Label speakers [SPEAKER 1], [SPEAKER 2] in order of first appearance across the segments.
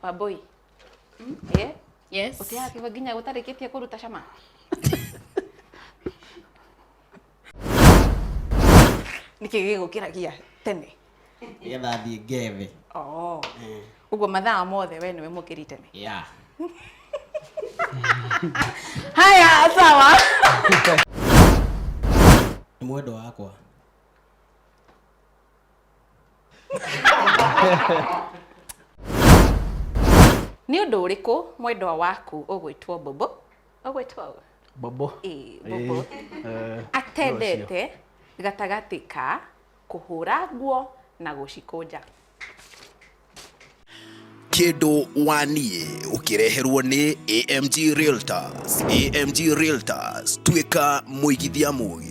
[SPEAKER 1] Wambui. Eh?
[SPEAKER 2] Yes.
[SPEAKER 1] Utia kivaginya gutarikitie kuruta cama. Niki gukiragia tene.
[SPEAKER 3] Getha thii ngeve.
[SPEAKER 1] Oh. Ugo mathaa mothe we niwe mukiri tene.
[SPEAKER 3] Yeah.
[SPEAKER 1] Haya sawa.
[SPEAKER 3] Mwendo wakwa.
[SPEAKER 1] Ni undu uriku mwendwa waku ugwitwo Bobo? Ugwitwo
[SPEAKER 4] Bobo.
[SPEAKER 1] Bobo. Atendete gatagati ka kuhura nguo na gucikunja.
[SPEAKER 5] Kindu wanie ukireherwo ni AMG Realtors. AMG Realtors, tuika muigithia mugi.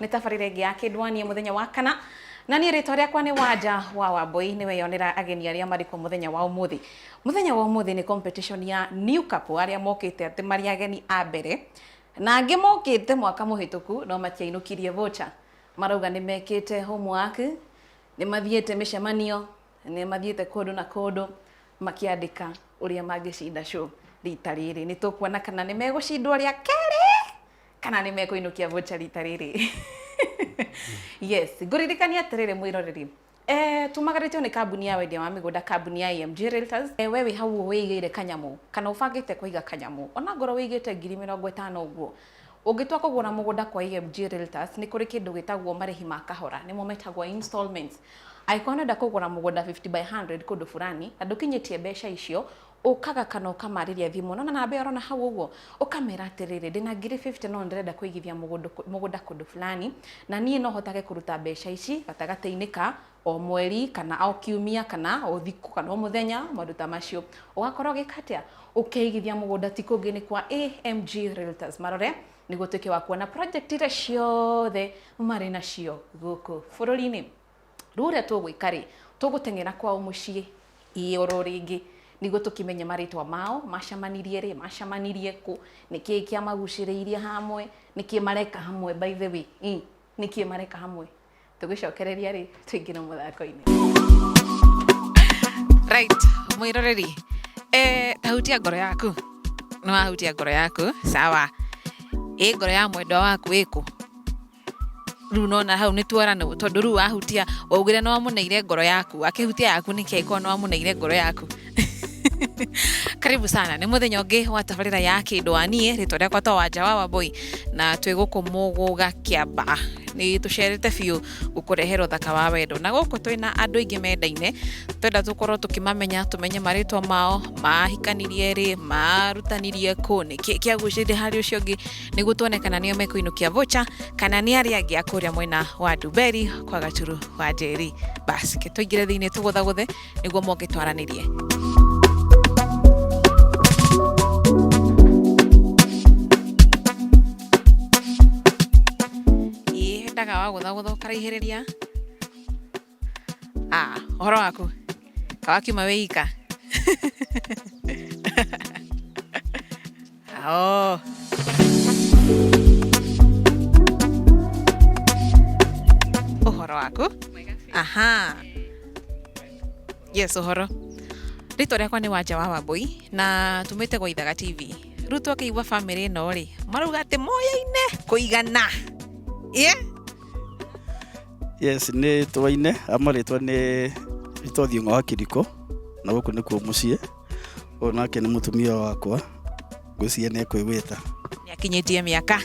[SPEAKER 1] nĩ tabarĩra ĩngĩ ya kĩndwani mũthenya wa kana na niĩ rĩtwa rĩakwa nĩ Wanja wa Wambui nĩ weyonera ageni arĩa marĩ kuo mũthenya wa ũmũthĩ. Mũthenya wa ũmũthĩ nĩ competition ya new couple arĩa mokĩte atĩ marĩ ageni a mbere na angĩ mokĩte mwaka mũhĩtũku no matiainũkirie voucher. Marauga nĩ mekĩte homework, nĩ mathiĩte mĩcemanio, nĩ mathiĩte kũndũ na kũndũ makĩandĩka ũrĩa mangĩcinda show rita rĩrĩ. Nĩ tũkuona kana nĩ megũcindwo rĩa kerĩ kana nĩ mekũinũkia voucher rita rĩrĩ. Yes, ngũririkania atĩrĩrĩ mwĩroreri. Tumagarĩtio nĩ kambuni ya wendia wa mĩgũnda, kambuni ya AMG Realtors. We wĩ hau wĩigĩire kanyamũ kana ũbangĩte kũiga kanyamũ, ona ngoro wĩigĩte 50,000 ũguo, ũngĩtua kũgũra mũgũnda kwa AMG Realtors nĩ kũrĩ kĩndũ gĩtagwo marĩhi ma kahora, nĩmo metagwo installments. Angĩkorwo nenda kũgũra mũgũnda 50/100 kũndũ fulani na ndũkinyĩtie mbeca icio, ũkaga kana ũkamarĩria thimũ na namba ĩyo ũrona hau ũguo, ũkamera atĩrĩrĩ ndĩna 50 no ndĩrenda kũigithia mũgũnda kũndũ fulani na niĩ no hotage kũruta mbeca ici gatagatĩ-inĩ ka o mweri kana o kiumia kana o thikũ kana o mũthenya, maũndũ ta macio. Ũgakorwo ũgĩka atĩa? Ũkeigithia mũgũnda ti kũngĩ nĩ kwa AMG Realtors. Marore nĩguo tuĩke wa kuona project iria ciothe marĩ nacio gũkũ bũrũri-inĩ. Rĩu ũrĩa tũgwĩka rĩ, tũgũteng'era kwao mũciĩ oro rĩngĩ nĩguo tũkĩmenye marĩtwa mao, macemanirie rĩ, macemanirie kũ, nĩkĩĩ kĩamagucĩrĩirie hamwe, nĩkĩĩ mareka hamwe by the way, nĩkĩĩ mareka hamwe. Tũgĩcokereria rĩ, tũingĩre mũthako-inĩ. Right, mwĩroreri, tahutia ngoro yaku, nĩ wahutia ngoro yaku, sawa. Ngoro ya mwendwa waku ĩkũ? Rĩu nona hau nĩ tuorana tondũ rĩu wahutia waugire no wamũneire ngoro yaku, akĩhutia yaku nĩkĩ angĩkorwo no wamũneire ngoro yaku. Karibu sana, nĩ mũthenya ũngĩ wa tabarĩra ya kĩndwani, rĩtwa rĩakwa to Wanja wa Wambui na twĩ gũkũ Mũgũga Kĩamba. Nĩ tũcerete biũ gũkũrehera ũthaka wa wendo na gũkũ twĩna andũ aingĩ mendaine, twenda tũkorwo tũkĩmamenya, tũmenye marĩtwa mao, mahikanirie rĩ, marutanirie kũ, nĩkĩ kĩagucĩrĩirie harĩ ũcio ũngĩ, nĩguo tuone kana nĩo mekũinũkia voucher kana nĩ arĩa angĩ a kũrĩa mwena wa Ndumberi kwa Gaturu wa Njeri. Basi ke tũingĩre thĩinĩ tũgũthagũthe nĩguo moke twaranĩrie. Ndaga wa gũthagũtha ũkaraihĩrĩria. Ũhoro waku? Kawakiuma wĩ ika? Ũhoro waku? Aha. Yes, ũhoro. Rĩtwa rĩakwa nĩ Wanja wa Wambui na tumĩte gwa Ithaga TV. Rĩu twakĩigua famĩlĩ ĩno rĩ, marauga atĩ moyaine kũigana.
[SPEAKER 2] Yes, nĩ twaine amarĩtwa nĩ Thiong'o wa Kĩriko na gũkũ nĩkuo mũciĩ. Ũyũ nake nĩ mũtumia wakwa, ngwĩciria nĩ ekwĩwĩta.
[SPEAKER 1] Nĩ akinyĩtie mĩaka.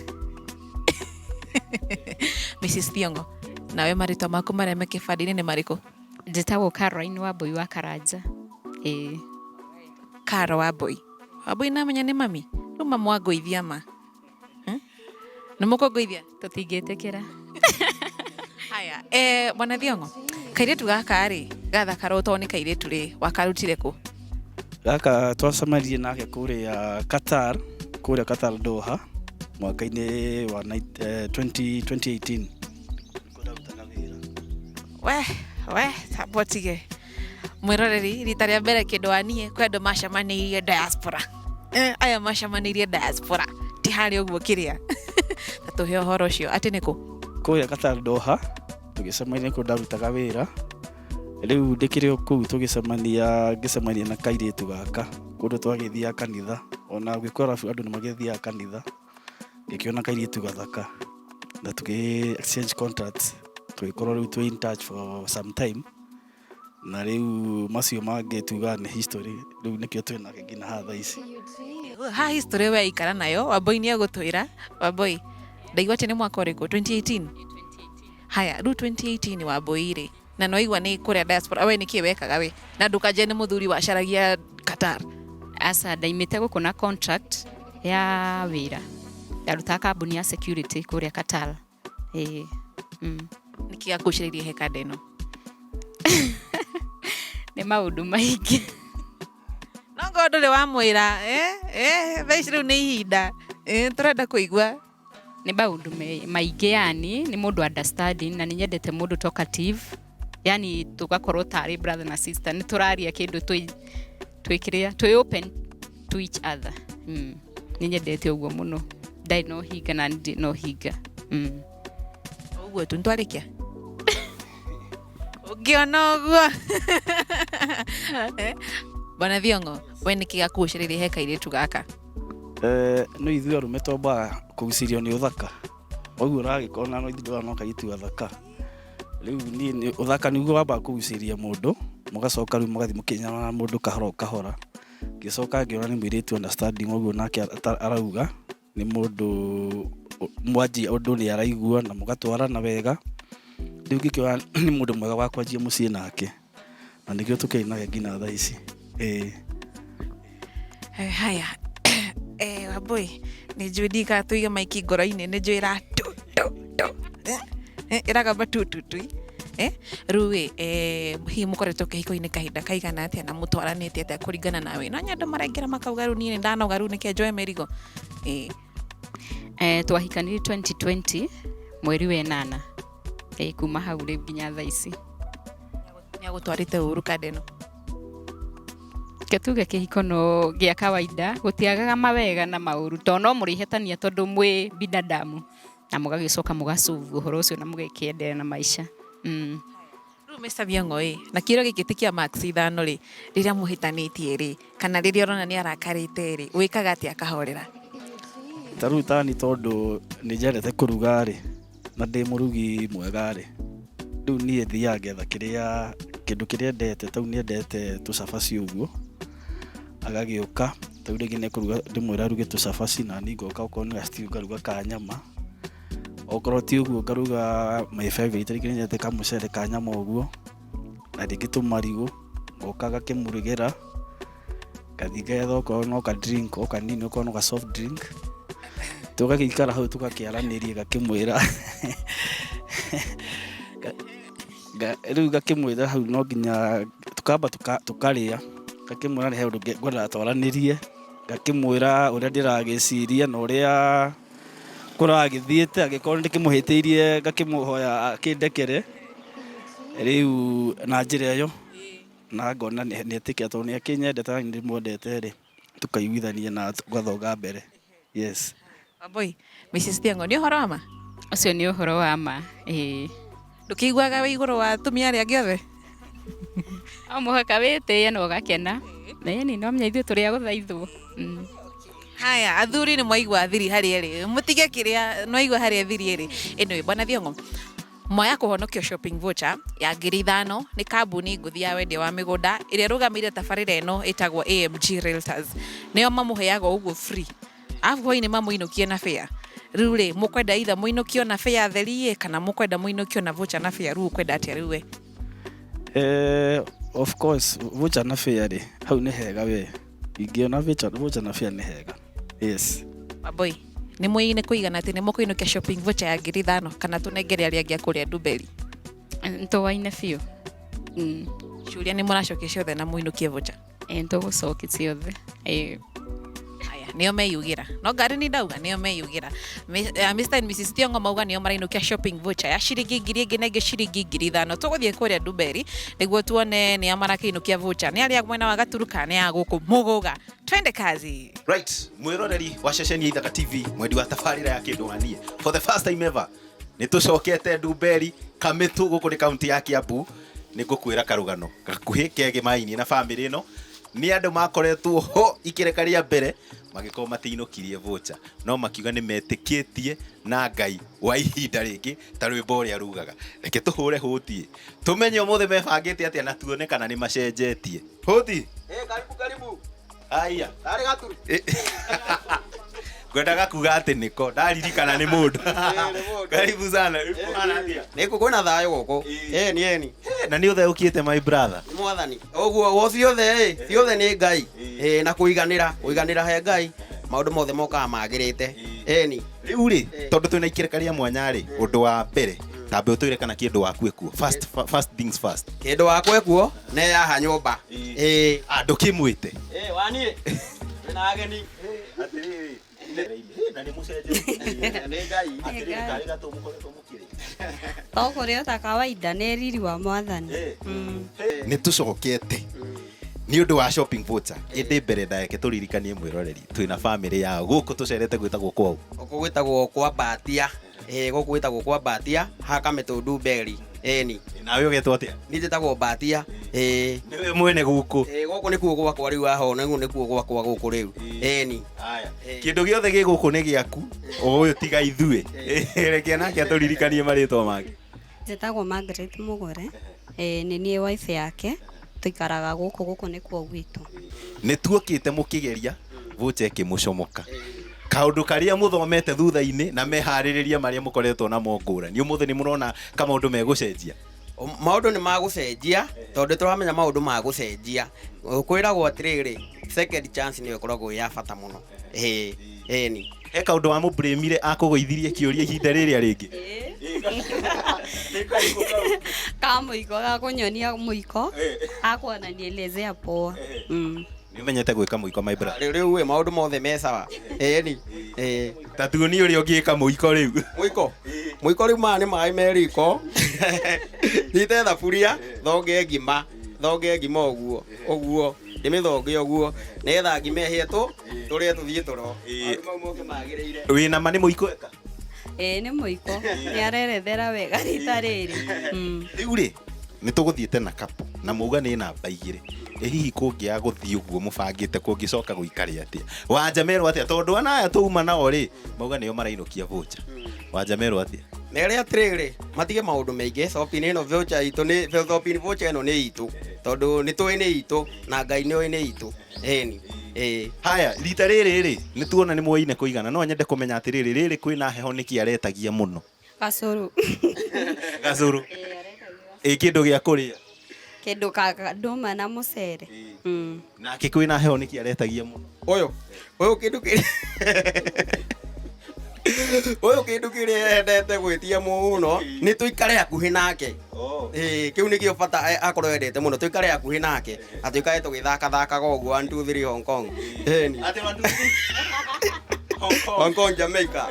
[SPEAKER 1] Mrs. Thiong'o, nawe marĩtwa maku marĩa me kĩbandĩ-inĩ nĩ marĩkũ?
[SPEAKER 4] Njĩtagwo Caroline Wambui wa Karanja.
[SPEAKER 1] Karo Wambui. Wambui namenya nĩ mami? Rĩu mamu wangũithia ma. Nĩ mũkũngũithia?
[SPEAKER 4] Tũtingĩtĩkĩra.
[SPEAKER 1] Haya, Bwana Thiong'o, kairĩtu gaka rĩ, gathakara ũtoo nĩ kairĩtu rĩ, wakarutire kũ?
[SPEAKER 2] Gaka twacemanirie nake kũrĩa Qatar, kũrĩa Qatar Doha, mwaka-inĩ wa 2018.
[SPEAKER 1] We, sabotige. Mwĩroreri, rita rĩa mbere kĩndwani kwĩ andũ macemanĩirie diaspora. Aya macemanĩirie diaspora, ti harĩ ũguo kĩrĩa. Na tũhe ũhoro ũcio, atĩ nĩ kũ?
[SPEAKER 2] Kũrĩa Qatar Doha, tũgĩcemania kũrĩa ndarutaga wĩra. Rĩu ndĩkĩrĩ kũu ngĩcemania na kairĩtu gaka, kũndũ twagĩthiaga kanitha, ona gwĩkora andũ nĩ magĩthiaga kanitha, ngĩkĩona kairĩtu gathaka, na tũgĩ exchange contacts, tũgĩkorwo rĩu twĩ in touch for some time, na rĩu macio mangĩ tuga nĩ history, rĩu nĩkĩo twĩnake nginya hatha ici.
[SPEAKER 1] Ha history we ikara nayo, Wambui nĩ egũtwĩra. Wambui, ndaigua atĩ nĩ mwaka ũrĩkũ? 2018? Haya, rĩu 2018 Wambui rĩ, na no igua nĩ kũrĩa diaspora, we nĩkĩĩ wekaga we? Na ndũkanje nĩ mũthuri wacaragia Qatar.
[SPEAKER 4] Asa ndaimĩte gũkũ na contract ya wĩra. Ndarutaga kambuni ya security kũrĩa Qatar.
[SPEAKER 1] Nĩkĩĩ gakucĩrĩirie he kanda ĩno?
[SPEAKER 4] Nĩ maũndũ maingĩ.
[SPEAKER 1] No ngoro ndũrĩ wamwĩra, thaa ici rĩu nĩ ihinda. Tũrenda kũigua.
[SPEAKER 4] nĩ maũndũ maingĩ yani nĩ mũndũ understanding na nĩ nyendete mũndũ talkative yani tugakorwo tarĩ brother na sister nĩ tũraria kĩndũ twĩ open to each other nĩ nyendete ũguo mũno ndai no hinga na ndi no hinga
[SPEAKER 1] ũguo tu ntwarĩkia ũngĩona ũguo Bwana Thiong'o we nĩ kĩgakucĩrĩria he kairĩtu gaka
[SPEAKER 2] no ithuĩ arũme twambaga kũgucĩrio nĩ ũthaka ũguo ũragĩkona no ithuĩ no kairĩtu gathaka rĩu niĩ ũthaka nĩguo wambaga kũgucĩria mũndũ mũgacoka rĩu mũgathiĩ mũkĩnyana na mũndũ kahora kahora ngĩcoka ngĩona nĩ mũirĩtu understanding ũguo nake arauga nĩ mũndũ mwanjia ũndũ nĩ araigua na mũgatwarana wega rĩu ngĩkĩoya nĩ mũndũ mwega wa kwanjia mũciĩ nake na nĩkĩo tũkĩrĩ nake nginya thaa ici
[SPEAKER 1] haya Wambui nĩ njũĩ ndigatũige maiki ngoro-inĩ nĩ njũĩ ĩra ĩragamba tututui rĩu hihi mũkoretwo kĩhiko-inĩ kahinda kaigana atĩa na mũtwaranĩte atĩa kũringana nawe no nyandũ maraingĩra makauga rĩu niĩ nĩ ndanoga rĩu nĩkĩo njoe mĩrigo
[SPEAKER 4] twahikanire 2020 mweri wa 8 kuma hau rĩu nginya thaa ici
[SPEAKER 1] nĩ agũtwarĩte ũru kadeno
[SPEAKER 4] tuge kĩhiko no gĩa kawaida gũtiagaga mawega na maũru to no mũrĩhetania tondũ mwĩ binadamu na mũgagĩcoka mũgacuvu ũhoro ũcio na mũgĩkĩendelea na maica
[SPEAKER 1] rĩu Mr. Thiong'o na kĩro gĩkĩ ti kĩa max 5 rĩ rĩrĩa mũhĩtanĩtie rĩ kana rĩrĩa ũrona nĩ arakarĩte rĩ wĩkaga atĩa akahorera
[SPEAKER 2] tarĩu tani tondũ nĩ njendete kũruga rĩ na ndĩ mũrugi mwega rĩ rĩu niĩ thiaga ngetha kĩndũ kĩrĩa ndete tau nĩ endete tũcabaci ũguo agagĩũka tau rĩngĩ nĩ kũruga ndĩmwĩra aruge tũcabaci na niĩ ngoka okorwo nĩ gastew ngaruga ka nyama okorwo ti ũguo ngaruga my favorite rĩngĩ nĩ nyendete kamũcere ka nyama ũguo na rĩngĩ tũmarigũ ngoka gakĩmurugĩra gathiĩ ngetha okorwo no ka drink o kanini okorwo no ga soft drink tũgagĩikara hau tũgakĩaranĩria gakĩmwĩra rĩu gakĩmwĩra hau no nginya tũkamba tũkarĩa gakĩmwĩra nĩ he ũndũ ngwendaga twaranĩrie gakĩmwĩra ũrĩa ndĩragĩciria na ũrĩa kũragĩthiĩte angĩkorwo ndĩkĩmũhĩtĩirie ngakĩmũhoya akĩndekere rĩu na njĩra ĩyo na ngona nĩ etĩkia tondũ nĩ akĩnyendete na nĩ ndĩmwendete rĩ tũkaiguithania na tũgathoga mbere yes
[SPEAKER 1] Wambui Mrs. Thiong'o nĩ ũhoro wa ma
[SPEAKER 4] ũcio nĩ ũhoro wa ma
[SPEAKER 1] ndũkĩiguaga wĩ igũrũ wa atumia arĩa angĩ othe
[SPEAKER 4] o mũhaka wĩtĩe na ũgakena nĩ no menya ithuĩ tũrĩ a gũthaithwo
[SPEAKER 1] haya athuri nĩ mwaigua thiri harĩa ĩrĩ mũtige kĩrĩa mwaigua harĩa thiri ĩrĩ ĩno Bwana Thiong'o moya kũhonokio shopping voucher ya 5,000 nĩ kambuni ngũthi ya wendia wa mĩgũnda ĩrĩa rũgamĩrĩire tabarĩra ĩno ĩtagwo AMG Realtors nĩo mamũheaga ũguo free afu hoi nĩ mamũinũkie na fare rĩu rĩ mũkwenda either mũinũkio na fare theri kana mũkwenda mũinũkio na voucher na fare rĩu ũkwenda atĩa rĩu we
[SPEAKER 2] of course voucher na fare rĩ hau nĩ hega we ingĩona voucher na fare nĩ hega yes
[SPEAKER 1] Wambui nĩ mwĩine kũigana atĩ nĩ mũkũinũkia shopping voucher ya 5,000 kana tũnengere arĩa angĩ akũrĩa Nduberi
[SPEAKER 4] ntũwaine biũ
[SPEAKER 1] ciũria nĩ mũracokia ciothe na mũinũkie voucher
[SPEAKER 4] ntũgũcokia ciothe
[SPEAKER 1] nĩo meyugĩra no ngari nĩ ndauga nĩo meyugĩra Mr. and Mrs. Thiong'o mauga nĩo marainũkia shopping voucher ya ciringi 1,000 na ĩngĩ ciringi 5,000 tũgũthiĩ kũrĩa Nduberi nĩguo tuone nĩ amarakĩinũkia voucher nĩ arĩa mwena wa Gaturu kana ya gũkũ Mũgũga twende kazi
[SPEAKER 5] right mwĩroreri wa ceceni ya Ithaka TV mwendi wa tabarĩra ya kĩndũ wanie for the first time ever nĩ tũcokete Nduberi Kamĩtũ gũkũ nĩ kaunti ya Kiambu nĩ ngũkwĩra karũgano gakuhĩ kege maini na family ĩno nĩ andũ makoretwo ho ikĩreka rĩa mbere magĩkorwo matĩinũkirie voucher no makiuga nĩ metĩkĩtie na Ngai wa ihinda rĩngĩ ta rwĩmbo ũrĩa rugaga reke tũhũre hũti tũmenye ũmũthĩ mebangĩte atĩa na tuone kana nĩ macenjetie hũti karibu aya tarĩ Gaturu ngwendaga kuga atĩ nĩko ndaririkana nĩ mũndũ karibu sana
[SPEAKER 3] nĩ kwĩna thayũ gũkũ nĩ
[SPEAKER 5] na nĩ ũtheũkĩte my brother
[SPEAKER 3] mwathani ũguo ciothe nĩ Ngai na kũiganĩra he Ngai maũndũ mothe mokaga magĩrĩte
[SPEAKER 5] rĩu rĩ tondũ twĩna ikĩreka rĩa mwanya rĩ ũndũ wa mbere tambe ũtwĩre kana kĩndũ waku ekuo first things first
[SPEAKER 3] kĩndũ wakwa ekuo nĩ yaha nyũmba
[SPEAKER 5] andũ kĩmwĩte
[SPEAKER 3] waniĩ na ageni
[SPEAKER 5] na nĩ mũcenjetie nĩ ngai atĩrĩrĩ karĩ gatũ mũkoretwo mũkĩrĩ
[SPEAKER 6] Tokoreo ta kawaida nĩ riri wa mwathani.
[SPEAKER 5] nĩ tũcokete nĩ ũndũ wa shopping voucher ĩndĩ mbere ndake tũririkanie mwĩroreri twĩna family yao gũkũ tũcerete gwĩtagwo kwao
[SPEAKER 3] Gũkũ gwĩtagwo kwa Batia. Gũkũ gwĩtagwo kwa Batia, haka Mĩtũndu Berry. Eni.
[SPEAKER 5] nawe ũgetwo atĩa
[SPEAKER 3] Niĩ njĩtagwo Batia.
[SPEAKER 5] nĩwe mwene gũkũ
[SPEAKER 3] Gũkũ nĩkuo gwakwa rĩu haha na nĩkuo gwakwa gũkũ rĩu. Eni.
[SPEAKER 5] haya kĩndũ gĩothe gĩ gũkũ nĩ gĩaku ũyũ tiga ithuĩ reke nake atũririkanie marĩtwa make
[SPEAKER 6] Njĩtagwo Margaret Mũgore. Nĩ niĩ wife yake. Tũikaraga gũkũ nĩkuo gwitũ.
[SPEAKER 5] nĩ tuokĩte mũkĩgeria voucher ĩkĩmũcomoka kaũndũ karĩa mũthomete thutha-inĩ na meharĩrĩria marĩa mũkoretwo na ngũrani ũmũthĩ nĩ mũrona kamaũndũ megũcenjia
[SPEAKER 3] Maũndũ nĩ magũcenjia tondũ tũramenya maũndũ magũcenjia. Kwĩragwo atĩrĩrĩ, second chance nĩyo ĩkoragwo ya bata mũno. Eni.
[SPEAKER 5] he kaũndũ wa mũbrĩmire akũgũithirie kĩũria ihinda rĩrĩa rĩngĩ
[SPEAKER 6] Kamũiko ga kũnyonia mũiko. Akuona nielezea poa.
[SPEAKER 5] nĩ ũmenyete gwĩka mũiko my brother
[SPEAKER 3] Rĩu maũndũ mothe me sawa. Eni.
[SPEAKER 5] ta tuonie ũrĩa ũngĩka mũiko rĩu
[SPEAKER 3] Mũiko rĩu maya nĩ maĩ me riko. Nyite thaburia, thonge ngima ũguo. Ndĩmĩthonge ũguo. Nĩgetha ngima ĩhĩe tũrĩe tũthiĩ tũro. Maũndũ mau mothe magĩrĩire.
[SPEAKER 5] wĩna ma nĩ mũiko eka
[SPEAKER 6] Nĩ mũiko. Nĩ arerethera wega rita rĩrĩ.
[SPEAKER 5] rĩu rĩ nĩ tũgũthiĩte na kapu na mauga nĩ namba 2 hihi kũngĩaga gũthiĩ ũguo mũbangĩte kũngĩcoka gũikare atĩa wanjamerwo atĩa tondũ anaya tũuma nao rĩ mauga nĩo marainũkia voucher wanjamerwo atĩa
[SPEAKER 3] Nere atĩrĩrĩ, matige maũndũ maingĩ. Shopping ĩno voucher itũ nĩ shopping voucher ĩno nĩ itũ. Tondũ nĩ tũĩ nĩ itũ na Ngai nĩ oĩ nĩ itũ. Eni.
[SPEAKER 5] haya rita rĩrĩ rĩ nĩ tuona nĩ mwoine kũigana no nyende kũmenya atĩrĩrĩ rĩrĩ kwĩna heho nĩkĩ aretagia mũno
[SPEAKER 6] Gacũrũ.
[SPEAKER 5] gacũrũ kĩndũ gĩa kũrĩa
[SPEAKER 6] Kĩndũ ka ndũma na mũcere.
[SPEAKER 5] nake kwĩna heho nĩkĩ aretagia mũno
[SPEAKER 3] Ũyũ kĩndũ kĩrĩa endete gwĩtia mũno nĩ tũikare hakuhĩ nake. Kĩu nĩkĩo bata akorwo endete mũno tũikare hakuhĩ nake na tũikare tũgĩthaka ũguo 1 2 3 Hong Kong. Hong Kong Jamaica.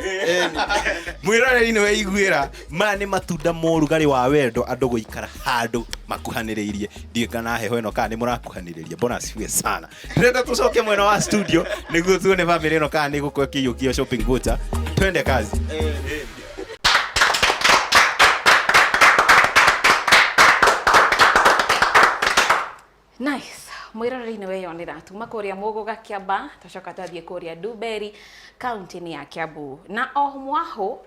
[SPEAKER 5] mwĩroreri nĩ weiguĩra maya nĩ matunda ma ũrugarĩ wa wendo andũ gũikara handũ makuhanĩrĩirie ndiĩngana heho ĩno kana nĩ mũrakuhanĩrĩria mbona ciwe sana ndĩrenda tũcoke mwena wa studio nĩguo tuone famĩlĩ ĩno kana nĩ gũkorwo ĩkĩiyũkia shopping voucher twende kazi
[SPEAKER 1] Nice. Mwiroreri nĩ weyonera tuma kũrĩa Mũgũga Kĩamba tũcoka twathiĩ kũrĩa Ndumberi kaunti-inĩ ya Kiambu na o mwaho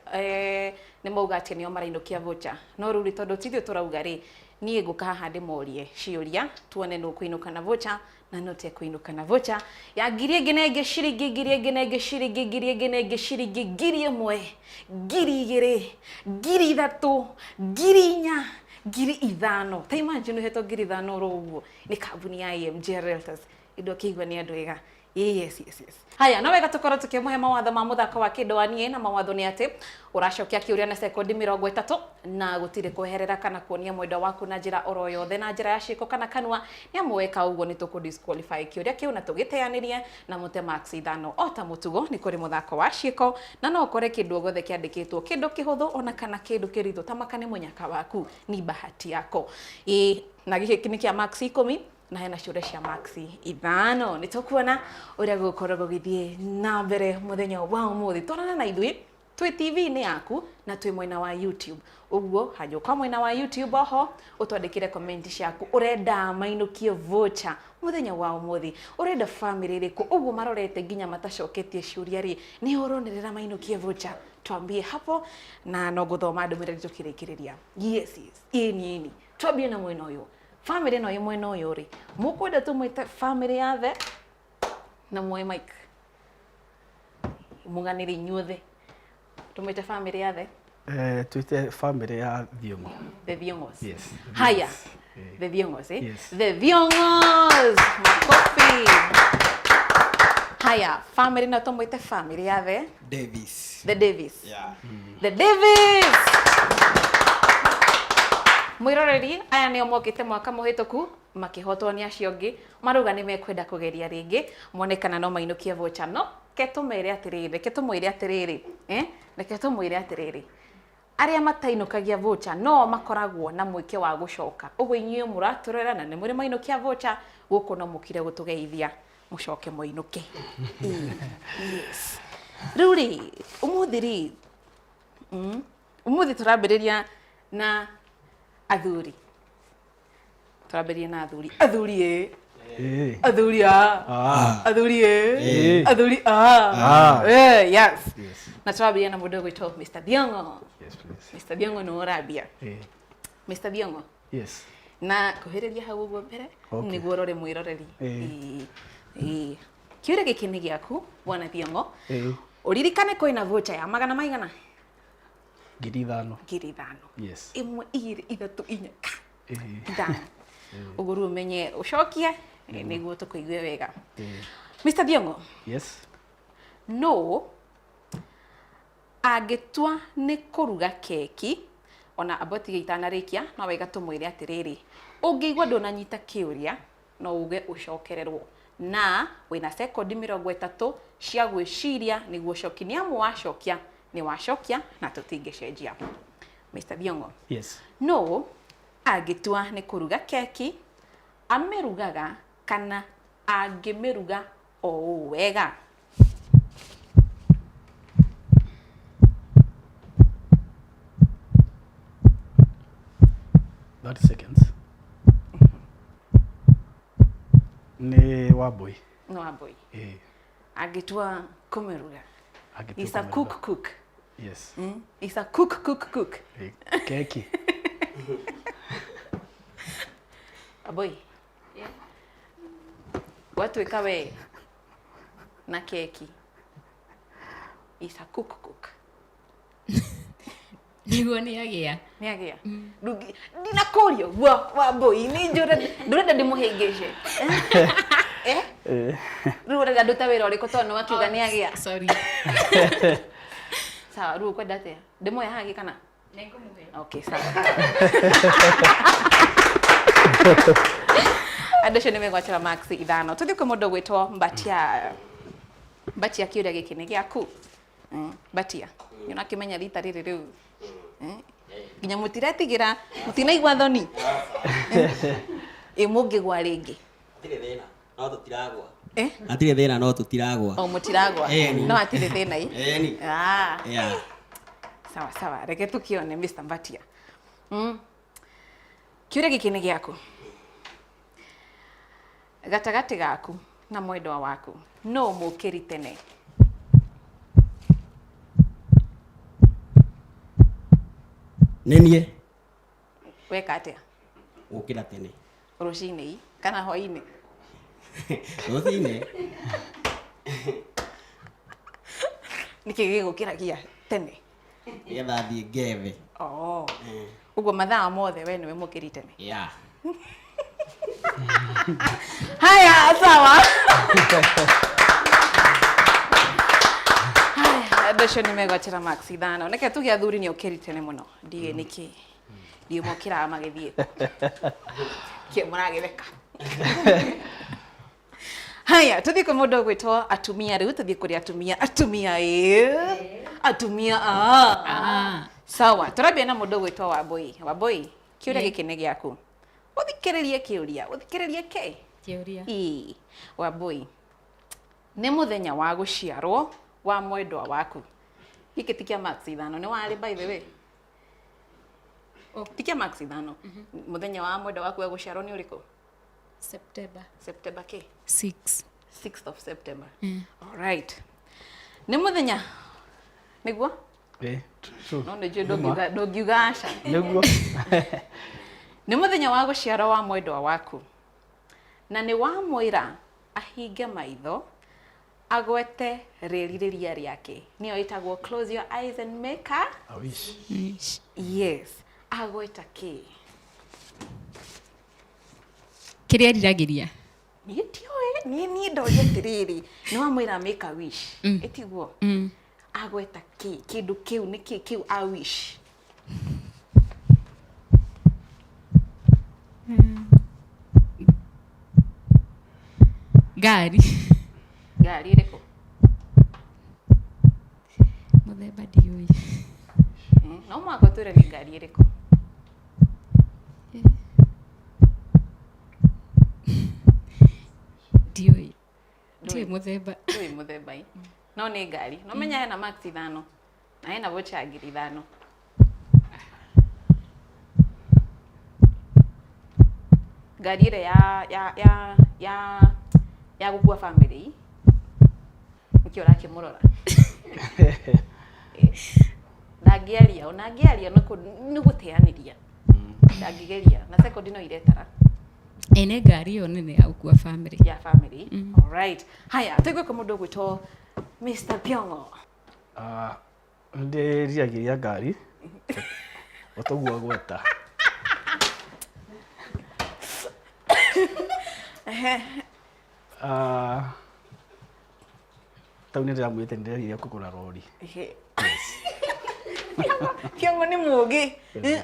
[SPEAKER 1] nĩ mauga atĩ nĩo marainũkia voucher no rĩu tondũ tithio tũrauga rĩ niĩ ngũka haha ndĩmorie ciũria tuone nũ kũinũka na voucher na nũ tekũinũka na voucher ya ngiri ĩngĩ na ĩngĩ ciringi ngiri ĩngĩ na ĩngĩ ciringi ngiri ĩngĩ na ĩngĩ ciringi ngiri ĩmwe ngiri igĩrĩ ngiri ithatũ ngiri inya ngiri ithano ta imagine uhetwo ngiri ithano ro uguo ni kambuni ya EMJ Realtors indo kĩigua nĩ andũ ega yes haya no wega tũkorwo tũkĩmũhe mawatho ma mũthako wa kĩndwani na mawatho nĩ atĩ ũracokia kĩũria na sekondi 30 na gũtirĩ kweherera kana kuonia mwendo waku na njĩra oro yothe na njĩra ya ciĩko kana kanua nĩ amweka ũguo nĩ tũkũ disqualify kĩũria kĩu na tũgĩteanĩrie na mũte max ithano o ta mũtugo nĩ kũrĩ mũthako wa ciĩko na no ũkore kĩndũ gothe kĩandĩkĩtwo kĩndũ kĩhũthũ ona kana kĩndũ kĩritũ tamakane mũnyaka waku ni bahati yako na gĩkĩ nĩ kĩa max 10 na hena ciũria cia maxi ithano nĩ tũkuona ũrĩa gũkorwo gũgĩthiĩ na mbere mũthenya wa ũmũthĩ twarana na ithuĩ twĩ TV-inĩ yaku na twĩ mwena wa YouTube ũguo hajũka mwena wa YouTube oho ũtwandĩkire comment ciaku ũrenda mainũkie voucher mũthenya wa ũmũthĩ ũrenda family rĩkũ ũguo marorete nginya matacoketie ciũria rĩ nĩ ũronerera mainũkie voucher twambie hapo na no gũthoma ndũmĩrĩri tũkĩrĩkĩrĩria yes ini twambie na mwena ũyũ family no mwena ũyũ rĩ mũkwenda tũmwĩte family ya the na muoe mic mũganĩre inyuothe tũmwĩte family ya the
[SPEAKER 2] twite family ya Thiong'o.
[SPEAKER 1] The Thiong'os.
[SPEAKER 2] Yes.
[SPEAKER 1] Haya. The Thiong'os, eh?
[SPEAKER 2] Yes.
[SPEAKER 1] The Thiong'os. Makofi. Haya, family na tũmwĩte family ya the
[SPEAKER 3] Davis.
[SPEAKER 1] The Davis.
[SPEAKER 3] Yeah.
[SPEAKER 1] The Davis. Mwiroreri aya nĩo mokĩte mwaka mũhĩtũku makihotwo ni acio ngi maruga ni mekwenda kugeria ringi monekana no mainukie vocha no ketumere atiriri ketumwire atiriri aria matainukagia vocha no makoragwo na mweke wa gucoka uguo inyuĩ muraturera na nĩ mũrĩ mainukia vocha guku no mukire gutugeithia mucoke moinuke yes ruri umuthiri umuthi turambiriria na athuri athuri yes na turambiriria na mundu gwitwo Mr. Biongo.
[SPEAKER 2] Yes, please.
[SPEAKER 1] Mr. Biongo no urambia Mr. Biongo
[SPEAKER 2] Yes.
[SPEAKER 1] na kuhiriria hau uguo mbere
[SPEAKER 2] Okay.
[SPEAKER 1] niguo rore mwiroreri kiure giki ni giaku bwana Biongo uririkane kwina vocha ya magana maigana
[SPEAKER 2] 5,000.
[SPEAKER 1] 5,000
[SPEAKER 2] Yes.
[SPEAKER 1] imwe igiri ithatu inya ithano uguo ru menye ucokie niguo tukuigue wega Mr. Biongo.
[SPEAKER 2] Yes.
[SPEAKER 1] No agitua ni kuruga keki ona aboti itanarikia no wega tumwire atiriri ungigwa ndunanyita kiuria no uge ucokererwo na wina sekondi 30 cia gwiciria niguo coki ni amu wacokia ni wacokia na tutingicenjia Mr. Biongo.
[SPEAKER 2] Yes.
[SPEAKER 1] No agitua ni kuruga keki amirugaga kana angimiruga o wega
[SPEAKER 2] 30 seconds. Ni Wambui.
[SPEAKER 1] no Wambui
[SPEAKER 2] Agitua
[SPEAKER 1] kumiruga
[SPEAKER 2] Agitua
[SPEAKER 1] is a
[SPEAKER 2] kumiruga.
[SPEAKER 1] cook
[SPEAKER 2] Yes.
[SPEAKER 1] is a cook
[SPEAKER 2] Keki.
[SPEAKER 1] Aboy watuika we na keki is a cook
[SPEAKER 4] Niguo ni agia.
[SPEAKER 1] ni agia ndugi ndinakurio Wambui ni ndurenda ndimuhingice riu urenda nduta wira uriku tondu wakiuga ni agia
[SPEAKER 4] Sorry.
[SPEAKER 1] sawa riu kwenda atia ndimoya hagi kana
[SPEAKER 4] Nengumuhe.
[SPEAKER 1] okay sawa andesho nä megwatira max 5 tuthi kwä må ndå gwä two mbatia kä å ria gä kä nä gä aku mbatia nä ona kä menya rita rä rä rä u nginya må tiretigä ra må tinaigua thoni ä må ngä gwa rä ngä
[SPEAKER 3] atirä thä na no tå tiragwa
[SPEAKER 1] o må tiragwa no atirä thä na
[SPEAKER 3] Eni.
[SPEAKER 1] sawa sawa reke tå kä one Mr. Mbatia kä å ria gä kä nä gä aku gatagatä gaku na mwendwa waku no må kä ri tene
[SPEAKER 3] nä niä
[SPEAKER 1] weka atä
[SPEAKER 3] gå kä ra tene
[SPEAKER 1] rå cinä kana hwainä
[SPEAKER 3] rå cinä
[SPEAKER 1] nä kä gä gå kä ragia tene
[SPEAKER 3] nä getha thiä ngethe
[SPEAKER 1] å guo mathaa mothe we nä we må kä ri tene haya sawa ndecio nä megwatira max 5 neke tuge athuri nä å kä ri tene må no ndiä nä kä ndiä må kä raga magä thiä kä må ragä theka haya tuthi kwä må ndå gwä two atumia rä u tuthi kå rä atumia sawa tå rambia na må ndå gwä two Wambui kä å ria gä kä nä gä aku å thikä rä rie kä å ria å thikä rä rie kä
[SPEAKER 4] Kiuria.
[SPEAKER 1] Wambui nä må thenya wa gå ciarwo wa mwendwa waku gä kä tikia max 5 nä warä by the way tikia max 5 må thenya wa mwendwa waku wa gå ciarwo nä å rä kå September kä 6th of September all right nä må thenya nĩguo no nĩ njũĩ ndũngiuga aca
[SPEAKER 2] nĩguo
[SPEAKER 1] nĩ mũthenya wa gũciarwo wa mwendwa waku na nĩ wamwĩra ahinge maitho agwete rĩrirĩria rĩake nĩyo ĩtagwo close your eyes and make a
[SPEAKER 2] wish.
[SPEAKER 1] Yes, agweta kĩ
[SPEAKER 4] Kĩrĩa riragĩria
[SPEAKER 1] niĩ ndiũĩ niĩ ndoria atĩrĩrĩ nĩ wamwĩra make a wish ĩtiguo agweta kĩ kĩndũ kĩu nĩ kĩ kĩu a wish
[SPEAKER 4] ngari
[SPEAKER 1] Ngari iriku?
[SPEAKER 4] muthemba ndiũĩ.
[SPEAKER 1] No mwako twire ni ngari iriku?
[SPEAKER 4] Ndiũĩ. Ndiũĩ muthemba.
[SPEAKER 1] Ndui muthemba ĩ. No ni ngari. No menya hena max 5 na hena voucher ngiri 5. Ngari ile ya gukua family nikio rakimurora. Ndagiaria ni guteaniria. Ndagigeria na second no iretara
[SPEAKER 4] Ene ngari ĩyo nene ya gũkua family.
[SPEAKER 1] ya family. All right. Haya, tuigwe kwa mundu gwitwo Mr. Piongo.
[SPEAKER 2] Ndi riagiria ngari. Otogua gweta. Tau nĩ ndĩramwĩte nĩndĩreriria kũgũra rori.
[SPEAKER 1] Piongo ni mugi.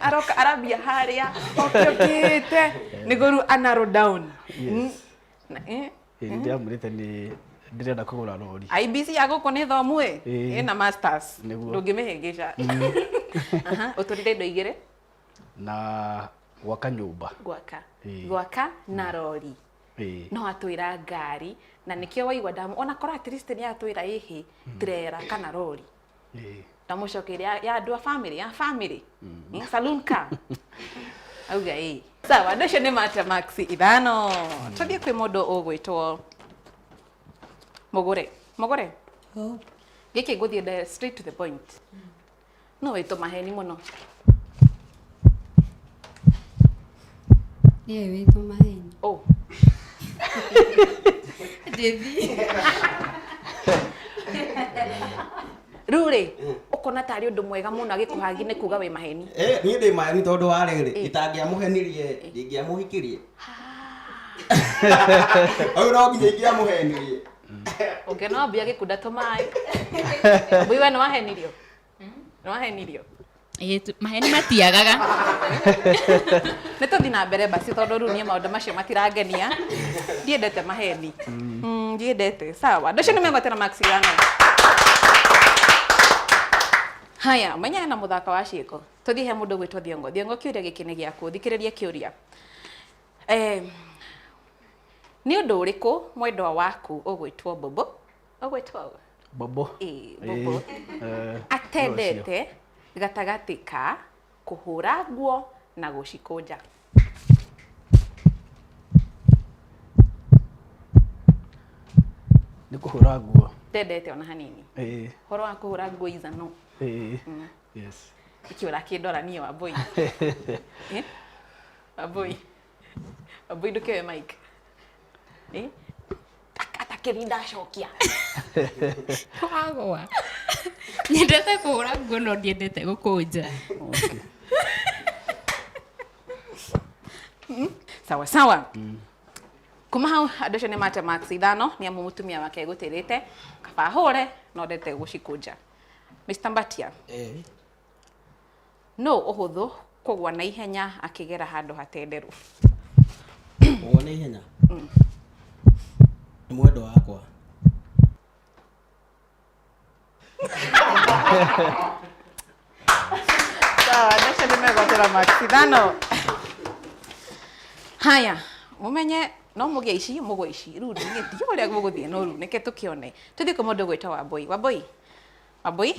[SPEAKER 1] Aroka arabia haria. Okiokite. Nigoru anaro down.
[SPEAKER 2] Ndĩramwĩte nĩ ndĩrenda kũgũra rori.
[SPEAKER 1] IBC yako kone thomu ina masters.
[SPEAKER 2] Nĩguo.
[SPEAKER 1] Ndũngĩmĩhĩngĩca. Ũtũrire indo igĩrĩ?
[SPEAKER 2] Na gwaka nyũmba.
[SPEAKER 1] Gwaka na rori. No atwira ngari na nikio waigua damu ona kora at least ni atwira ihi trailer kana rori. Ndamucokeria ya andũ a family. Saloon car. Auga sawa ndocio nĩ mata max 5. Tũthiĩ kwĩ mũndũ ũgwĩtwo Mũgũre. Gĩkĩ ngũthiĩ straight to the point. No wĩtwo maheni mũno.
[SPEAKER 6] Niĩ wĩtwo maheni.
[SPEAKER 1] Rũrĩ ukona tari undu mwega muno agikuhagi ni kuga we maheni.
[SPEAKER 3] Niĩ ndĩ maheni tondu wa rĩrĩ itangĩamũhenirie ndingĩamũhikirie. Au no nginya ingĩamũhenirie.
[SPEAKER 1] Ungeno ambia gikunda tumai. Mbui we no wahenirio. No wahenirio.
[SPEAKER 4] Maheni matiagaga.
[SPEAKER 1] Nĩ tũthi na mbere basi tondu rĩu niĩ maũndũ macio matirangenia. Ndiendete maheni. Ndiendete. Sawa. Ndocio nĩ megwatĩra max 5. Haya, menya na muthaka wa ciĩko. Tuthi he mundu gwitwo Thiongo. Thiongo kiuria giki ni giaku. Thikiriria kiuria. Ni undu uriku mwendwa waku ugwitwo Bobo? Ugwitwo
[SPEAKER 2] Bobo.
[SPEAKER 1] Bobo. Atendete gatagati ka kuhura nguo na gucikunja.
[SPEAKER 2] Ni kuhura nguo.
[SPEAKER 1] Tendete ona hanini. Horo wa kuhura nguo izano.
[SPEAKER 2] Yes.
[SPEAKER 1] Ikiura kindora niyo Wambui. Wambui ndukiwe Mike. Atakirinda cokia.
[SPEAKER 4] Wagwa. Nyendete kuhura nguo no ndiendete gukunja.
[SPEAKER 1] Sawa. Kuma hau andũ acio nĩ mate max 5 nĩ amu mutumia wake gutirite kaba hore no ndete gucikunja. Mr. Mbatia. No uhuthu kugwa na ihenya akigera handu hatenderu.
[SPEAKER 3] Kugwa na ihenya? Ni mwendo wakwa.
[SPEAKER 1] Sawa, ndasha nimegwatĩra max 5. Haya, mumenye no mugie ici mugwe ici rĩu ndio ũrĩa mũgũthiĩ no rĩu nĩke tũkĩone. Tũthiĩ kwa mũndũ gwĩtwo Wambui. Wambui?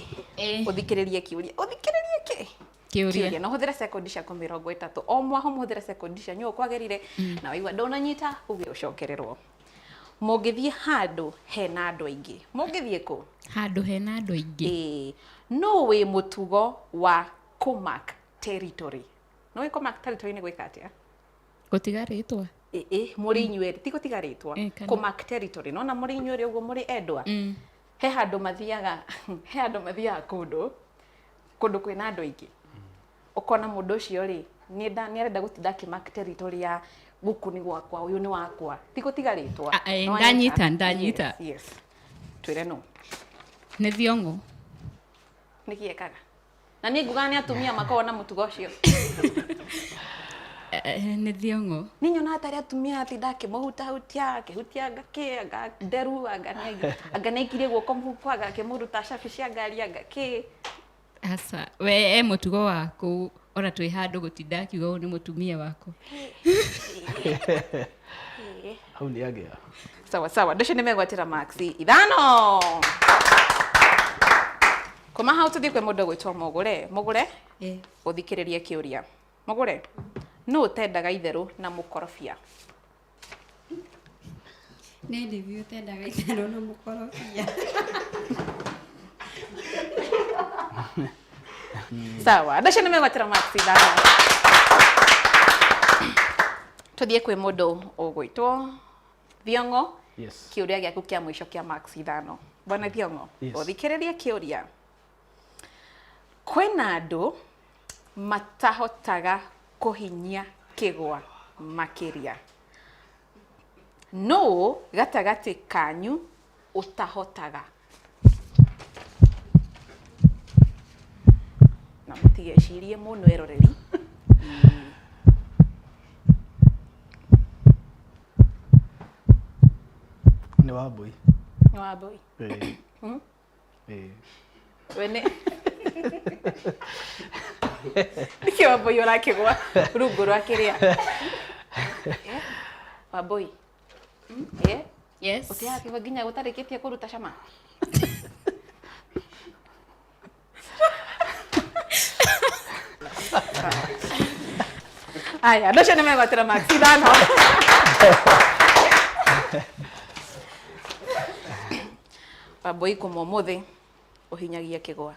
[SPEAKER 1] Uthikĩrĩrie kiuria. Uthikĩrĩrie kĩ? Kiuria. No hũthĩra sekondi ciaku 30. O mwaho mũhũthĩra sekondi cianyu ũkwagĩrire na waigua ndũnanyita uge ũcokererwo. Mũngĩthiĩ handũ hena andũ aingĩ. Mũngĩthiĩ kũ?
[SPEAKER 4] Handũ hena andũ aingĩ.
[SPEAKER 1] No wĩ mũtugo wa Comark territory. No wĩ Comark territory nĩ gwĩka atĩa?
[SPEAKER 4] Gũtiga rĩtwa.
[SPEAKER 1] Muri inyuerĩ ti gũtiga rĩtwa. Comark territory. No na muri inyuerĩ ũguo muri endwa. He handũ mathiaga kũndũ kwĩna andũ aingĩ. Ukona mũndũ ũcio rĩ nĩ arenda gũtinda Comark territory ya guku ni gwakwa uyu ni wakwa ti gũtiga rĩtwa.
[SPEAKER 4] Ndanyita.
[SPEAKER 1] Yes. Twĩre no.
[SPEAKER 4] Nĩ Thiongo.
[SPEAKER 1] Nĩ kĩekaga. Na niĩ nguga nĩ atumia makoo na mũtugo ũcio.
[SPEAKER 4] Nĩ Thiongo.
[SPEAKER 1] Ni nyona atari atumia ati ndakimuhutia ngaki nderu anganeikirie guoko muhuko agakimuruta cabi cia ngari angaki.
[SPEAKER 4] Asa, we mũtugo waku ona twĩ handũ gũtinda akiuga ũyũ nĩ mũtumia wako.
[SPEAKER 2] Hau nĩ agĩa.
[SPEAKER 1] Sawa ndocio nĩ megwatĩra maxi 5. Kuma hau tuthie kwĩ mũndũ gwĩtwo Mũgũre ũthikĩrĩrie kĩũria. Mũgũre, no ũtendaga itherũ na mũkorobia?
[SPEAKER 6] Nĩ ndivyo ũtendaga itherũ na mũkorobia.
[SPEAKER 1] Sawa, ndocio nĩ megwatĩra maxi 5. Tuthie kwĩ mũndũ ũgwĩtwo Thiongo.
[SPEAKER 2] Yes.
[SPEAKER 1] Kĩũria gĩaku kĩa mũico kĩa maxi 5. Bwana Thiongo, ũthikĩrĩrie kĩũria. Kwĩna andũ matahotaga kũhinyia kĩgwa makĩria. No gatagatĩ kanyu ũtahotaga. Na mũtigecirie mũno eroreri.
[SPEAKER 2] Nĩ Wambũi.
[SPEAKER 1] Nĩ Wambũi. Wene. Nĩkĩ Wambũi ũrakĩgwa rungu rwa kĩrĩa? Wambũi.
[SPEAKER 4] Yes.
[SPEAKER 1] Ũtiakĩgwa nginya gũtarĩkĩtie kũruta cama? Aya, ndocio nĩ megwatĩra maxi 5. Wambũi kũmũmũthĩ ũhinyagia kĩgwa.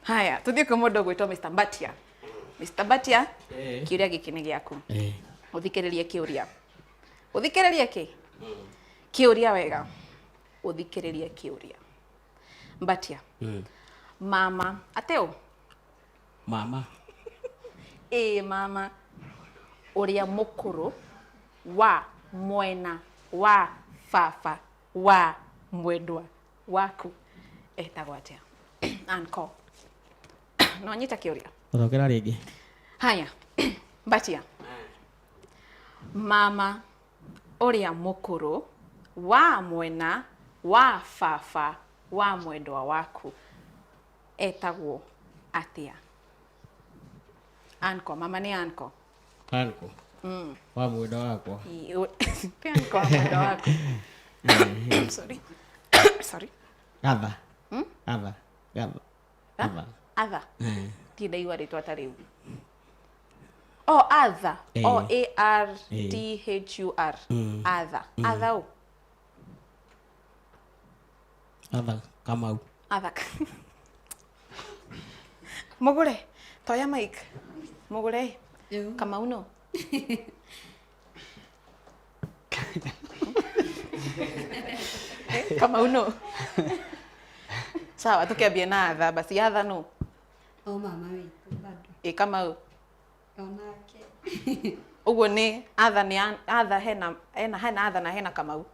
[SPEAKER 1] Haya, tuthie kwĩ mũndũ gwĩtwo Mr. Mbatia. Mr. Mbatia, kĩũria gĩkĩ nĩ gĩaku. Ũthikĩrĩrie kĩũria. Ũthikĩrĩrie kĩ? Kĩũria wega. Ũthikĩrĩrie kĩũria. Mbatia. Mama, ateo?
[SPEAKER 7] Mama.
[SPEAKER 1] Mama. Ũrĩa mũkũrũ wa mwena wa baba wa mwendwa waku etagwo atĩa? Anko. No nyita kĩũria.
[SPEAKER 7] Ũthokera rĩngĩ.
[SPEAKER 1] Haya. Mbatia. Mama ũrĩa mũkũrũ wa mwena wa baba wa mwendwa waku etagwo atĩa? Anko, mama nĩ Anko.
[SPEAKER 7] Anko. Wa mwendwa wakwa.
[SPEAKER 1] Anko wa mwendwa waku. Sorry. Sorry.
[SPEAKER 7] Gatha. Gatha.
[SPEAKER 1] Atha. Tindaigua rĩtwa ta rĩu. Oh, Atha. O-A-R-T-H-U-R. Atha. Atha ũ?
[SPEAKER 7] Atha Kamau.
[SPEAKER 1] Atha. Mũgũre, toya mic. Mũgũre. Kamau no. Kamau no. Sawa, tukiambia na Atha, basi Atha no.
[SPEAKER 6] Mama witũ bado.
[SPEAKER 1] Kamau.
[SPEAKER 6] Onake.
[SPEAKER 1] Uguo nĩ Atha nĩ Atha hena Atha na hena Kamau.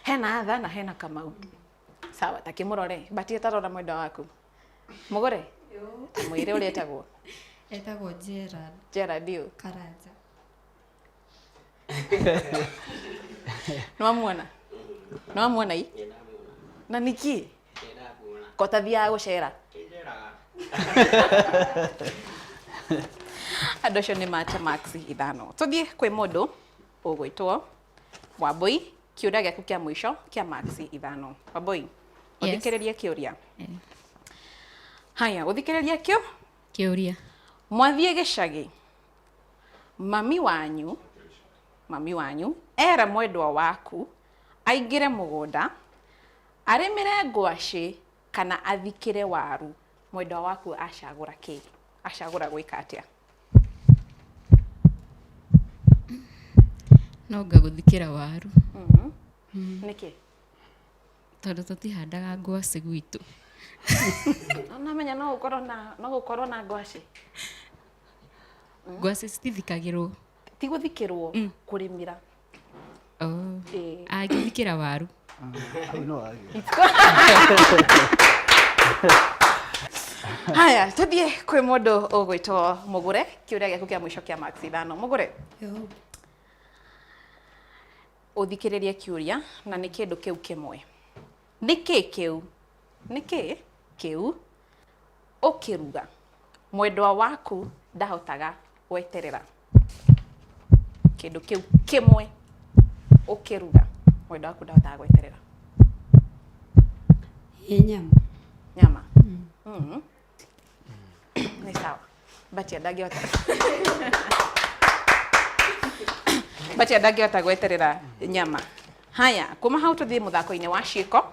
[SPEAKER 1] Hena Atha na hena Kamau. Sawa, takĩmũrore. Mbatie tarora mwendwa waku. Mũgũre. Mwĩre ũrĩa etagwo.
[SPEAKER 6] Etagwo Gerard.
[SPEAKER 1] Gerard ũ?
[SPEAKER 6] Karanja.
[SPEAKER 1] Nĩwamuona? Nĩwamuona ii? Na nĩkĩ? Ko tathiaga gũcera? Andũ acio nĩ mate maxi 5. Tũthiĩ kwĩ mũndũ ũgwĩtwo Wambũi. Kĩũria gĩaku kĩa mũico kĩa maxi 5. Wambũi, ũthikĩrĩrie kĩũria. Haya, ũthikĩrĩrie kĩo?
[SPEAKER 4] Kĩũria.
[SPEAKER 1] Mwathiĩ gĩcagi. Mami wanyu era mwendwa waku aingĩre mũgũnda arĩmĩre ngwacĩ kana athikĩre waru. Mwendwa waku acagũra kĩ? Acagũra gwĩka atĩa?
[SPEAKER 4] Nonga gũthikĩra waru.
[SPEAKER 1] Nĩkĩ?
[SPEAKER 4] Tondũ tũtihandaga ngwacĩ gwitũ.
[SPEAKER 1] Namenya no gũkorwo na ngwacĩ.
[SPEAKER 4] Ngwacĩ citithikagĩrwo.
[SPEAKER 1] Ti gũthikĩrwo, kũrĩmĩra.
[SPEAKER 4] Agĩthikĩra waru.
[SPEAKER 2] Hau no agĩ.
[SPEAKER 1] Haya, tuthie kwi mundu ugwitwo Mugure, kiuria giaku kia mwisho kia max 5. Mugure, uthikiririe kiuria na ni kindu kiu kimwe. Niki kiu? Niki kiu ukiruga mwendwa waku ndahotaga gweterera? Kindu kiu kimwe ukiruga mwendwa waku ndahotaga gweterera?
[SPEAKER 6] Nyama.
[SPEAKER 1] Nyama. Ni sawa. Batia ndangihota. Batia ndangihota gweterera nyama. Haya, kuma hau tuthie muthako-ini wa ciiko.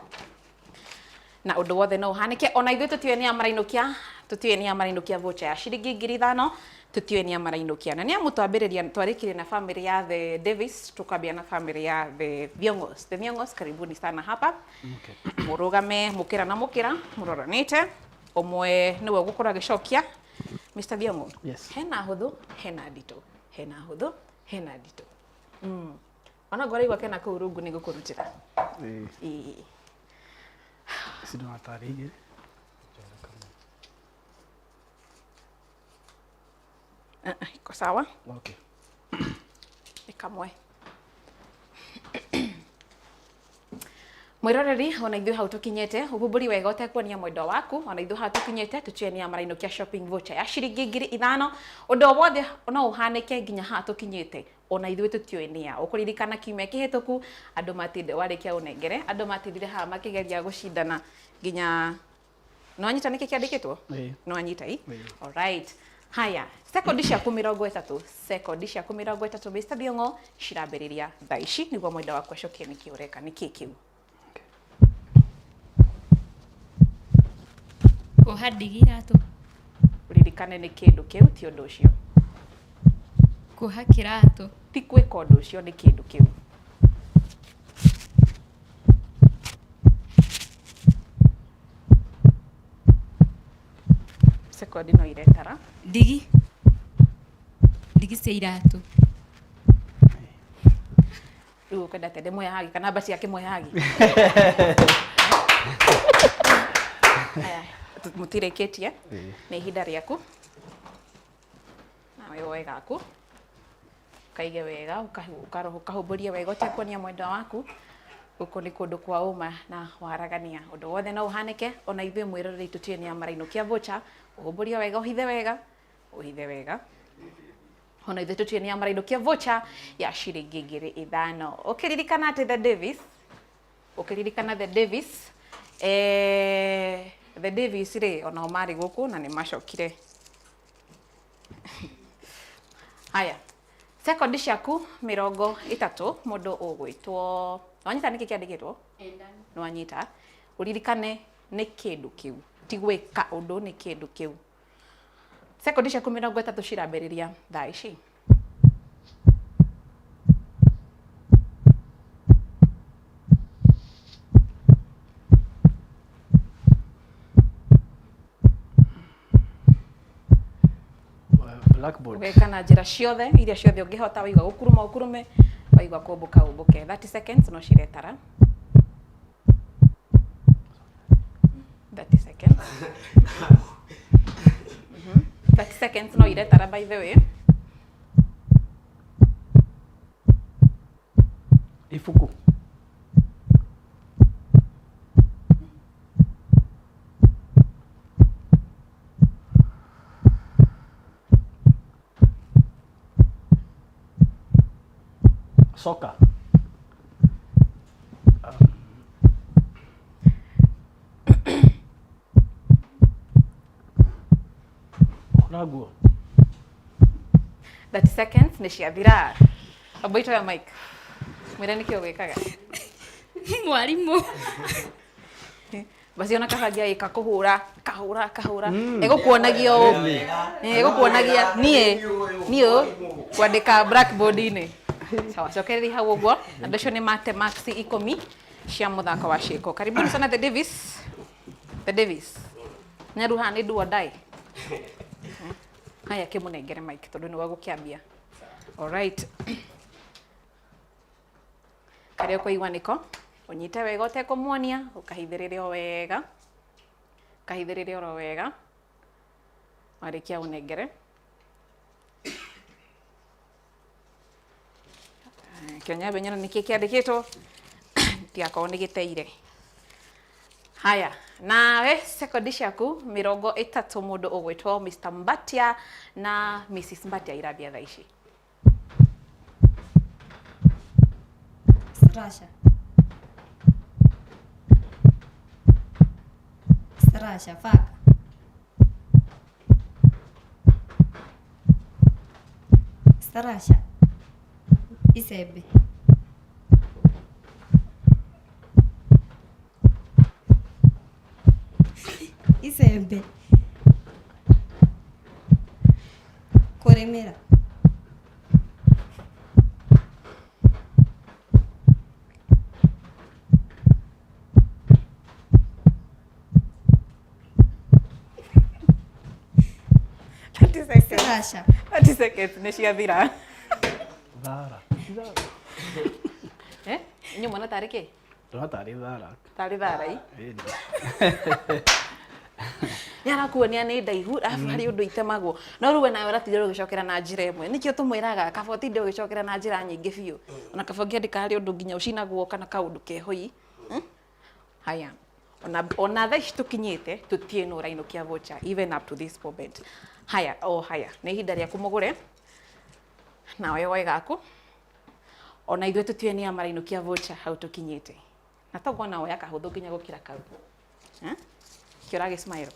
[SPEAKER 1] Na undu wothe no uhanike, ona ithuĩ tũtiũĩ nĩ amarainukia, tũtiũĩ nĩ amarainukia vocha ya ciringi 5,000, tũtiũĩ nĩ amarainukia. Na nĩ amu twambĩrĩria twarĩkirie na family ya The Davis, tukambia na family ya The Thiong'os. The Thiong'os, karibuni sana hapa. Murugame mukira na mukira, muroranite. Umwe niwe ũgũkorwo agĩcokia. Mr. Thiong'o.
[SPEAKER 2] Yes.
[SPEAKER 1] Hena hũthũ, hena nditũ. Hena hũthũ, hena nditũ. Ona ngwaraigua kena kũu rungu nĩ gũkũrutĩra.
[SPEAKER 2] Sido natarĩirie.
[SPEAKER 1] Iko sawa?
[SPEAKER 2] Okay.
[SPEAKER 1] Ikamwe. Mwiroreri, ona ithuĩ hau tũkinyĩte, ũhumbũri wega ũtekuonia mwendwa waku, ona ithuĩ hau tũkinyĩte, tũtiũĩ nĩ amarainukia shopping voucher ya ciringi 5,000. Ũndũ o wothe no ũhanĩke nginya haha tũkinyĩte, ona ithuĩ tũtiũĩ nĩ a. Ũkũririkana kiumia kĩhĩtũku, andũ matinde warĩkia ũnengere, andũ matindire haha makĩgeria gũcindana nginya no anyita nĩkĩ kĩandĩkĩtwo? No anyita ii? Alright. Haya, sekondi ciaku 30, sekondi ciaku 30 Mr. Thiong'o cirambĩrĩria thaa ici nĩguo mwendwa waku acokie nĩkĩ ũreka, nĩkĩ kĩu?
[SPEAKER 4] Kuoha ndigi iratũ.
[SPEAKER 1] Uririkane nĩ kĩndũ kĩu, ti ũndũ ũcio.
[SPEAKER 4] Kuoha kĩratũ.
[SPEAKER 1] Ti gwĩka ũndũ ũcio, nĩ kĩndũ kĩu. Sekondi no iretara.
[SPEAKER 4] Ndigi. Ndigi cia iratũ.
[SPEAKER 1] Rĩu ũkwenda atĩ ndĩmwehagi kana mbaci yake mwehagi? Mũtirĩkĩtie, nĩ ihinda rĩaku. Na wĩyoe gaku. Kaige wega, ũkahumbũria wega ũtekuonia mwendwa waku. Gũkũ nĩ kũndũ kwa ũma na waragania. Ũndũ wothe no ũhanĩke, ona ithuĩ mwĩroreri tũtiũĩ nĩ amarainukia vocha. Ũhumbũria wega, ũhithe wega, ũhithe wega. Ona ithuĩ tũtiũĩ nĩ amarainukia vocha ya ciringi 5,000. Ũkĩririkana atĩ The Davis, ũkĩririkana The Davis, The Davis rĩ ona marĩ gũkũ na nĩ macokire. Haya, sekondi ciaku 30, mũndũ ũgwĩtwo wanyita nĩkĩ kĩandĩkĩtwo? No anyita. Ũririkane nĩ kĩndũ kĩu, ti gwĩka ũndũ, nĩ kĩndũ kĩu. Sekondi ciaku 30 cirambĩrĩria thaa ici.
[SPEAKER 2] Blackboard.
[SPEAKER 1] Gwĩka na njĩra ciothe, iria ciothe ũngĩhota, waigua gũkuruma ũkurume, waigua kũmbũka ũmbũke. 30 seconds no ciretara. 30 seconds. 30 seconds no iretara by the way.
[SPEAKER 2] Ifuku. Soka. Naguo.
[SPEAKER 1] 30 seconds nĩ ciathira. Aboito ya mic. Mwĩre nĩkĩ ũgwĩkaga?
[SPEAKER 4] Mwarimũ.
[SPEAKER 1] Basi ona kabangia ĩkakũhũra, kahũra. Ĩgũkuonagia ũũ. Ĩgũkuonagia niĩ kwandĩka blackboard-inĩ. Sawa, cokereria hau ũguo. Andũ acio nĩ mate max 10 cia mũthako wa ciĩko. Karibuni sana The Davis. The Davis. Nyaruha nĩ do or die. Haya kĩmũnengere mic tondũ nĩ wagũkĩambia. Alright. Karĩa ũkũigua nĩko. Ũnyite wega ũtekũmuonia, ũkahithĩrĩria o wega. Kahithĩrĩria oro wega. Warikia unegere. Kionya benyana nikikiandikitwo tiakorwo nĩ gĩteire. Haya, nawe sekondi ciaku 30 mũndũ ũgwĩtwo Mr. Mbatia na Mrs. Mbatia irambia thaa ici.
[SPEAKER 6] Sarasha. Sarasha, faka. Sarasha. Isebe. Isebe. Koremera. Sarasha.
[SPEAKER 1] 30 seconds nĩ ciathira.
[SPEAKER 2] Thara.
[SPEAKER 1] Inyo mwana tarĩ kĩ?
[SPEAKER 2] Tũratari thara.
[SPEAKER 1] Tarĩ tharai.
[SPEAKER 2] Ĩni.
[SPEAKER 1] Nĩarakuonia nĩ ndaihu arabu harĩ ũndũ itemagwo. No rĩu nawe ũratinda ũgĩcokera na njĩra ĩmwe. Nĩkĩo tũmwĩraga kaba ũtinde ũgĩcokera na njĩra nyingĩ biũ. Ona kaba ũngĩandĩka harĩ ũndũ nginya ũcinagwo kana kaũndũ kehoi. Haya. Ona thaa ici tũkinyĩte tũtiĩ no ũrainũkia voucher even up to this moment. Haya, haya. Nĩ ihinda rĩaku mũgũre. Nawe woe gaku. Ona ithuĩ tũtiĩ nĩ amarainũkia voucher hau tũkinyĩte. Na toguo nawe akahũthũ nginya gũkira kau. Kĩorage smile.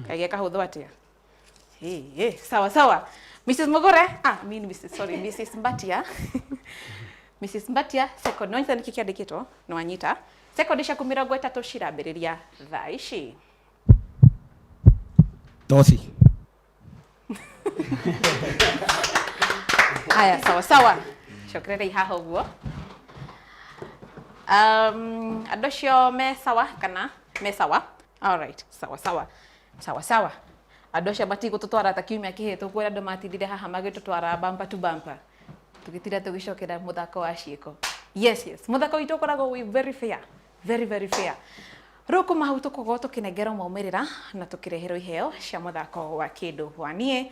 [SPEAKER 1] Kaige kahũthũ atĩa? Sawa sawa. Mrs. Mugure, Mrs. Mbatia. Mrs. Mbatia, second no nĩ kĩandĩkĩtwo, no anyita. Second ciaku 30 cirambĩrĩria thaa ici.
[SPEAKER 7] Tosi.
[SPEAKER 1] Haya, sawa sawa. Cokerera ihaha ũguo. Andũ acio me sawa kana me sawa? All right, sawa sawa. Sawa sawa. Andũ acio matigũtũtwara ta kiumia kĩhĩtũku ũrĩa andũ matindire haha magĩtũtwara bumper to bumper. Tũgĩtira tũgĩcokera mũthako wa ciĩko. Yes. Mũthako witũ ũkoragwo wĩ very fair. Very, very fair. Rĩu kuma hau tũkoragwo tũkĩnengerwo maumĩrĩra na tũkĩreherwo iheo cia mũthako wa kĩndũ waniĩ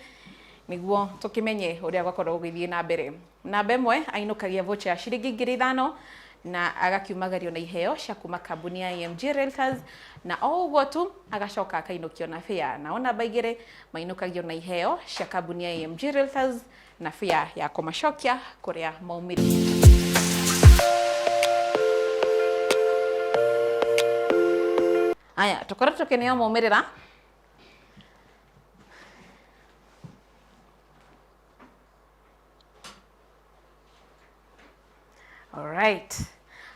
[SPEAKER 1] nĩguo tũkĩmenye ũrĩa gwakorwo gũgĩthiĩ na mbere. Namba ĩmwe ainũkagia voucher ya ciringi 5,000 na agakiumagario na iheo cia kuma kambuni ya AMG Realtors na o ũguo tu agacoka akainũkio na fare. Na namba 2 mainũkagio na iheo cia kambuni ya AMG Realtors na fare ya kũmacokia kũrĩa maumĩrĩra. Aya, tũkorwo tũkĩneo maumĩrĩra. Alright.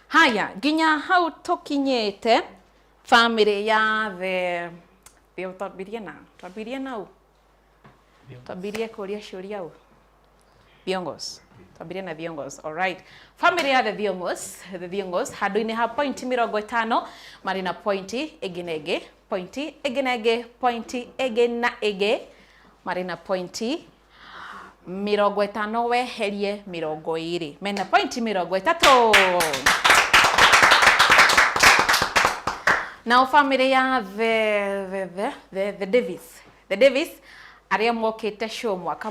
[SPEAKER 1] Haya, nginya hau tũkinyĩte family ya twambirie nau. Twambirie kũria ciũria u. Viongozi. Twambirie na viongozi. Alright. Family ya the Viongozi handũ-inĩ ha point 50 marĩ na point ĩngĩ na ĩngĩ marĩ na point 50 weherie 20 mena point 30. Now family ya the Davis arĩa mokĩte show mwaka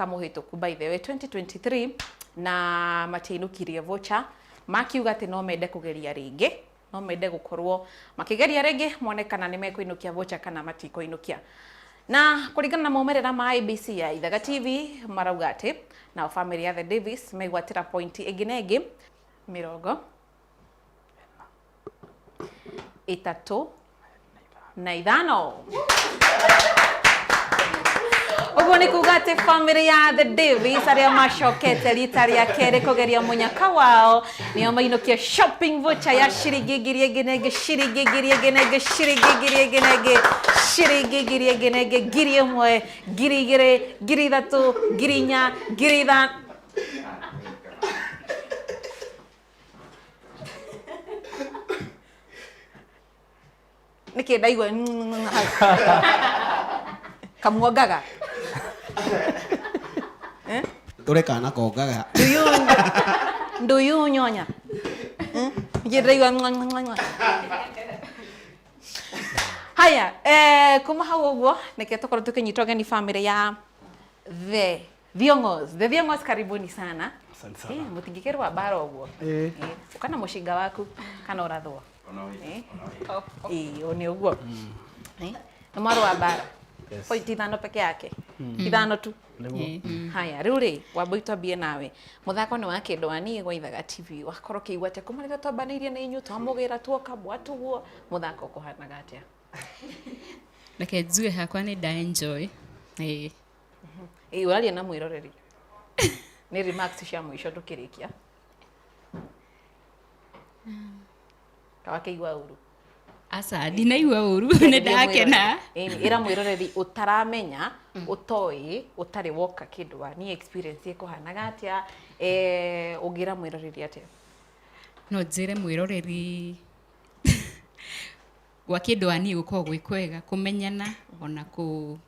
[SPEAKER 1] mũhĩtũku by the way 2023 na matiinũkirie voucher makiuga atĩ no mende kũgeria rĩngĩ, no mende gũkorwo makĩgeria rĩngĩ mone kana nĩ mekũinũkia voucher kana matikũinũkia. Na kũringana na maumĩrĩra ma ABC ya Ithaga TV marauga atĩ na family ya the Davis megwatĩra point ĩngĩ na ĩngĩ 35. Ũguo nĩ kuga atĩ family ya the Davis arĩa macokete rita rĩa kerĩ kũgeria mũnyaka wao nĩo mainũkia shopping voucher ya ciringi 1,000 ciringi 1,000 ciringi 1,000 ciringi 1,000 ngiri 1 ngiri 2 ngiri 3 ngiri 4 ngiri 5. Nĩkĩ ndaigua kamuongaga
[SPEAKER 7] Tũrĩ kana kongaga.
[SPEAKER 1] Nduyunyonya. Nĩkĩ ndaigua Haya, kuma hau uguo nike tukorwo tukinyita ũgeni family ya the Thiong'os, karibuni sana.
[SPEAKER 2] Asante sana.
[SPEAKER 1] Mutingikirwa bara uguo. Ukana mushinga waku kana urathwo. Oni uguo. Na maro wa bara. Point ithano peke yake. Ithano tu. Haya, riu ri Wambui twambie nawe. Muthako ni wa Kĩndũ gwa Ithaga TV. Wakorwo kiigua ate kumarira twambanirie na inyu twamugira tuoka bwatuguo muthako kuhanaga atia.
[SPEAKER 4] Reke njuge hakwa nĩ enjoy.
[SPEAKER 1] Uraria na mwiroreri. Ni remarks cia mwisho tukirikia. Kawakeigua uru.
[SPEAKER 4] Asa ndinaigua uru nĩ ndakena.
[SPEAKER 1] Ira mwiroreri utaramenya utoi utari woka Kĩndũ experience ikuhanaga atia ugira mwiroreri atia.
[SPEAKER 4] No njire mwiroreri gwa Kĩndũ gukorwo gwĩ kwega kumenyana ona ku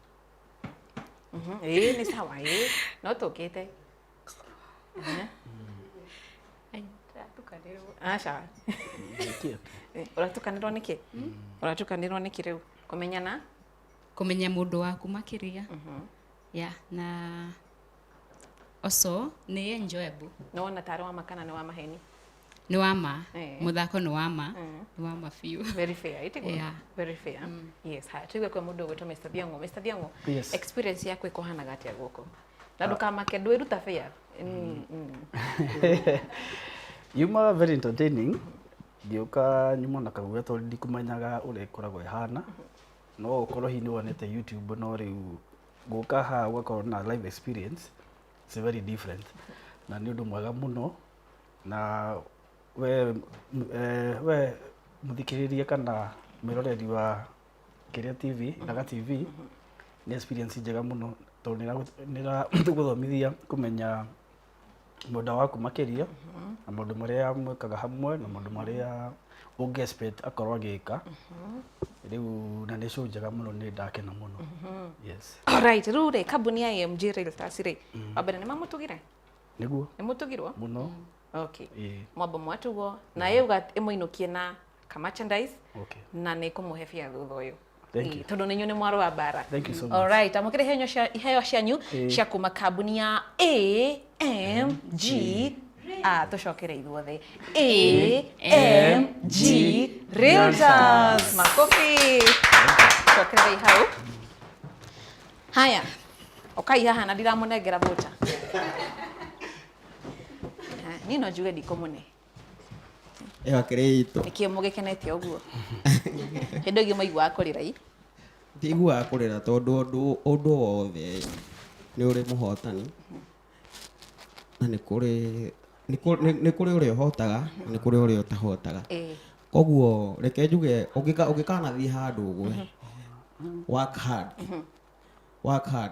[SPEAKER 1] ni sawa no tukite Asha. Uratukanirwo niki? Uratukanirwo niki riu? Kumenyana?
[SPEAKER 4] Kumenya mundu waku makiria. Na also ni enjoyable.
[SPEAKER 1] No wona tari wa makana ni wa maheni.
[SPEAKER 4] Ni wama. Muthako ni wama. Ni wama few.
[SPEAKER 1] Very fair. Itigo. Very fair. Yes, ha. Tuwe kwa mundu gwetwo Mr. Thiong'o. Mr. Thiong'o.
[SPEAKER 2] Yes.
[SPEAKER 1] Experience yako ikuhanaga atia guku? Na ndukamake ndwiruta fair.
[SPEAKER 2] Yuma very entertaining. Ngĩũka nyuma na kaguya tondũ ndikumenyaga ũrĩa ĩkoragwo ĩhana. No ũkorwo hihi nĩwonete YouTube no rĩu gũka haha ũgakorwo na live experience. It's very different. Na nĩ ũndũ mwega mũno. Na we mũthikĩrĩria kana mwĩroreri wa Kĩrĩa TV, Ithaga TV, nĩ experience njega mũno tondũ nĩratũgũthomithia kũmenya mũndũ waku makĩria na maũndũ marĩa mwĩkaga hamwe na maũndũ marĩa ũngĩ-expect akorwo agĩka. Rĩu na nĩ show njega mũno nĩ ndakena mũno. Yes.
[SPEAKER 1] Alright, rĩu rĩ kambuni ya AMG Realtors rĩ wambere nĩ mamũtugire?
[SPEAKER 2] Nĩguo.
[SPEAKER 1] Nĩ mũtugirwo?
[SPEAKER 2] Mũno.
[SPEAKER 1] Okay. Mwamba mwatugwo na yauga ĩmũinũkie na ka merchandise na nĩ kũmũhe bia thutha ũyũ. Tondũ nĩ nyone mwaro wa bara.
[SPEAKER 2] Thank you so much.
[SPEAKER 1] Alright, amũkĩre iheo cianyu cia kuma kambuni ya AMG tucokere ithuothe AMG Realtors. Makofi. Tucokere hau. Haya. Okai haha na ndiramũnengera vocha. Nino njuge ndikomune.
[SPEAKER 3] Akĩrĩ itũ.
[SPEAKER 1] Nĩkĩo mũgĩkenete ũguo. Hĩndĩ ĩngĩ maigua kũrĩra ii.
[SPEAKER 3] Ndiguaga kũrĩra tondũ ũndũ wothe nĩ ũrĩ mũhotani. Na nĩ kũrĩ ũrĩa ũhotaga na nĩ kũrĩ ũrĩa ũtahotaga. Koguo reke njuge ũngĩkanathiĩ handũ ũgwe work hard.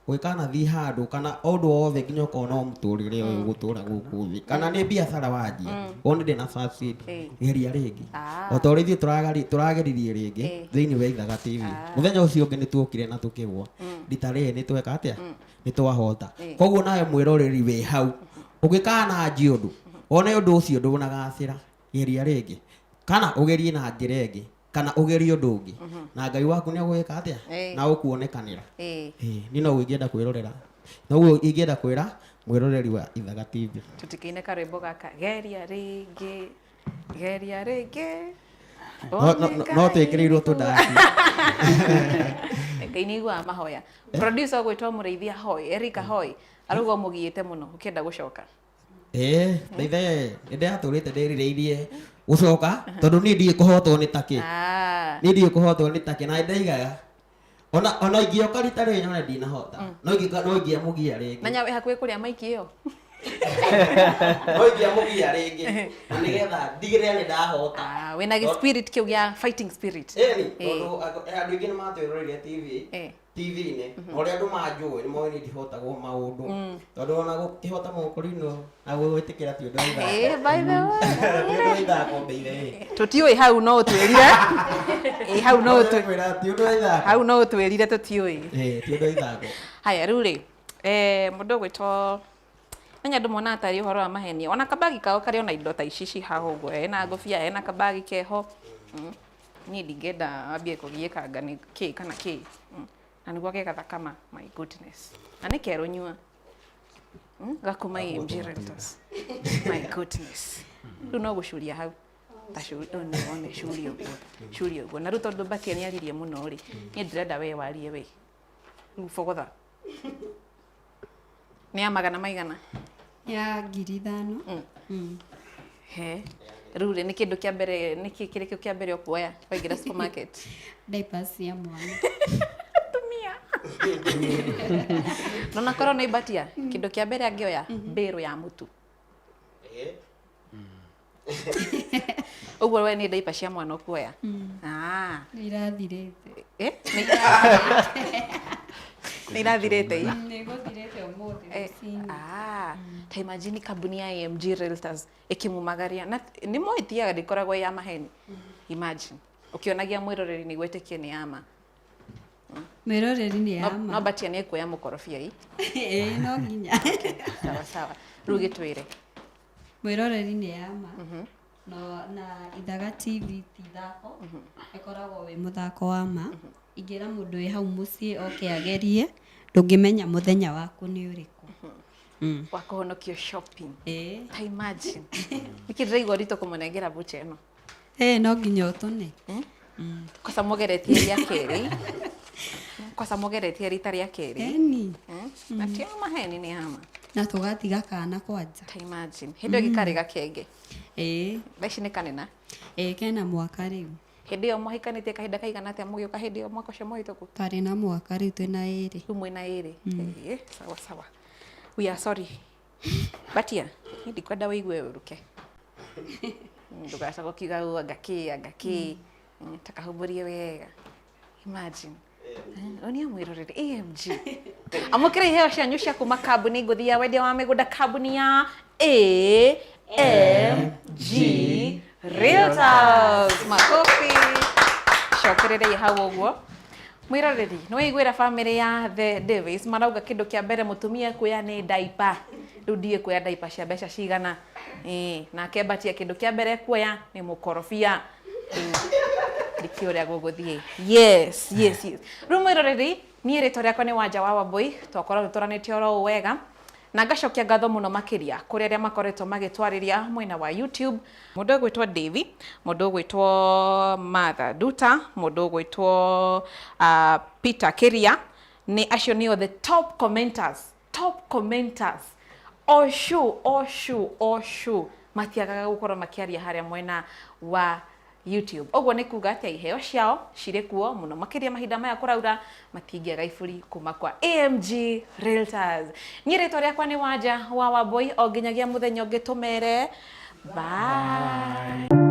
[SPEAKER 3] Ũngĩkanathiĩ handũ kana ũndũ wothe nginya ũkorwo no mũtũrĩre ũyũ gũtũra gũkũ thĩ kana nĩ biacara wanjia wone ndĩ na succeed geria rĩngĩ o ta ũrĩa ithuĩ tũrageririe rĩngĩ thĩinĩ wa Ithaga TV. Mũthenya ũcio ũngĩ nĩ tuokire na tũkĩgwa rita rĩrĩ nĩ tweka atĩa nĩ twahota. Koguo nawe mwĩroreri wĩ hau ũngĩkananjia ũndũ wone ũndũ ũcio ndũnagacĩra geria rĩngĩ kana ũgerie na njĩra ĩngĩ kana ũgerie ũndũ ũngĩ na Ngai waku nĩ agwĩka atĩa na ũkuonekanĩra. Niĩ no ingĩenda kwĩrorera noguo ingĩenda kwĩra mwĩroreri wa Ithaga TV.
[SPEAKER 1] Tũtikĩine karwĩmbo gaka geria rĩngĩ
[SPEAKER 3] no twĩkĩrĩirwo tũndaki.
[SPEAKER 1] Ngai nĩ aiguaga mahoya. Producer gwĩtwo Mũrĩithia Hoi, Erica Hoi arauga mũgiĩte mũno ũkĩenda gũcoka.
[SPEAKER 3] Ndeithe nĩ ndĩratũrĩte ndĩrirĩirie gũcoka tondũ niĩ ndiĩ kũhotwo nĩ takĩ. Niĩ ndiĩ kũhotwo nĩ takĩ na ndaigaga ona ingĩoka rita rĩrĩ nyone ndinahota no ingĩamũgia rĩngĩ.
[SPEAKER 1] Na nyawe hakuhĩ kũrĩa maiki ĩyo.
[SPEAKER 3] No ingĩamũgia rĩngĩ na nĩgetha ndigĩrĩre nĩ ndahota.
[SPEAKER 1] Wĩna spirit kĩu gĩa fighting spirit.
[SPEAKER 3] Tondũ andũ aingĩ nĩ matwĩroreire TV-inĩ na ũrĩa andũ manjũĩ nĩ moĩ nĩ ndihotagwo maũndũ tondũ ona gũkĩhota mũkũrinũ na gwĩtĩkĩra ti ũndũ wa ithako.
[SPEAKER 1] By the way.
[SPEAKER 3] Ithako mbĩire.
[SPEAKER 1] Tũtiũĩ hau no ũtwĩrire. Hau no
[SPEAKER 3] ũtwĩrire. Ti ũndũ wa ithako.
[SPEAKER 1] Hau no ũtwĩrire tũtiũĩ.
[SPEAKER 3] Ti ũndũ wa ithako.
[SPEAKER 1] Haya rĩu rĩ mũndũ gwĩtwo Anya andũ mona atari ũhoro wa maheni. Ona kabagi kao karĩ ona indo ta ici haha ũguo. Ena ngũbia, ena kabagi keho. ni ndingenda ambie kugiekanga ni ki kana ki na niguo gegatha kama my goodness na ni kero nyua gakuma AMG Realtors my goodness riu no gucuria hau ta curi uguo na riu tondu Batia ni aririe muno ri ni ndirenda we warie we riu fogotha ni ya magana maigana
[SPEAKER 6] ya 5,000
[SPEAKER 1] he riu ni kindu kia mbere ni kiri kia mbere okuoya waingira supermarket
[SPEAKER 6] diapers ya mwana
[SPEAKER 1] tumia nona korwo ni Batia kindu kia mbere angioya mbiru ya mutu uguo we ni diapers cia mwana okuoya
[SPEAKER 6] irathirite
[SPEAKER 1] ni irathirite
[SPEAKER 6] ni guthirite umuthi
[SPEAKER 1] ta imagine kambuni ya AMG Realtors ikimumagaria na ni moitiaga ndikoragwo ya maheni imagine ukionagia mwiroreri ni gwetikie ni ama
[SPEAKER 6] mwiroreri ni ama
[SPEAKER 1] no Batia ni ekuoya mukorofia
[SPEAKER 6] no nginya
[SPEAKER 1] sawa sawa riu gitwire
[SPEAKER 6] mwiroreri ni ama no na Ithaga TV tithako ikoragwo wi muthako wa ma ingira mundu wi hau mucii oke agerie ndungimenya muthenya waku ni uriku
[SPEAKER 1] wa kuhonokio shopping ta imagine nikirigwo rito kumunengera bucha eno
[SPEAKER 6] no nginya utune
[SPEAKER 1] kosa mugeretie ria keri kosa mugeretie rita ria keri
[SPEAKER 6] ni
[SPEAKER 1] Batia maheni ni ama
[SPEAKER 6] na tugatiga kana kwanja
[SPEAKER 1] ta imagine hindo gikariga kenge thaici ni kanena
[SPEAKER 6] kena mwaka riu
[SPEAKER 1] hindi yo mwahikanitie kahinda kaigana atia mugiuka hindi yo mwaka ucio muhituku
[SPEAKER 6] tari na mwaka riu twina iri
[SPEAKER 1] riu mwina iri sawa sawa we are sorry Batia ni ndikwenda wigue uruke ndugaca gukiuga u angaki takahumburie wega imagine onia mwirorere AMG amukire iheo cianyu cia kuma kambuni nguthia wendia wa migunda kambuni ya AMG Realtors makofi cokerere hau uguo mwiroreri no igwira family ya The Davis marauga kindu kia mbere mutumia kuya ni diaper riu ndie kuya diaper cia mbeca cigana nake Batia kindu kia mbere kuya ni mukorofia ndikio ria guguthie yes riu mwiroreri ni rito riakwa ni Wanja wa Wambui twakorwo turanitio ro wega na ngacokia ngatho muno makiria kuri aria makoretwo magitwariria mwena wa YouTube mundu gwitwo Davy mundu gwitwo Martha Duta mundu gwitwo Peter Kiria ni acio nio the top commenters oshu matiagaga gukorwo makiaria haria mwena wa YouTube ogwo ni kuga atia iheo ciao cire kuo muno makiria mahinda maya kuraura matingiaga iburi kuma kwa AMG Realtors nyirito riakwa ni Wanja wa Wambui o nginyagia muthenya ungi tumere bye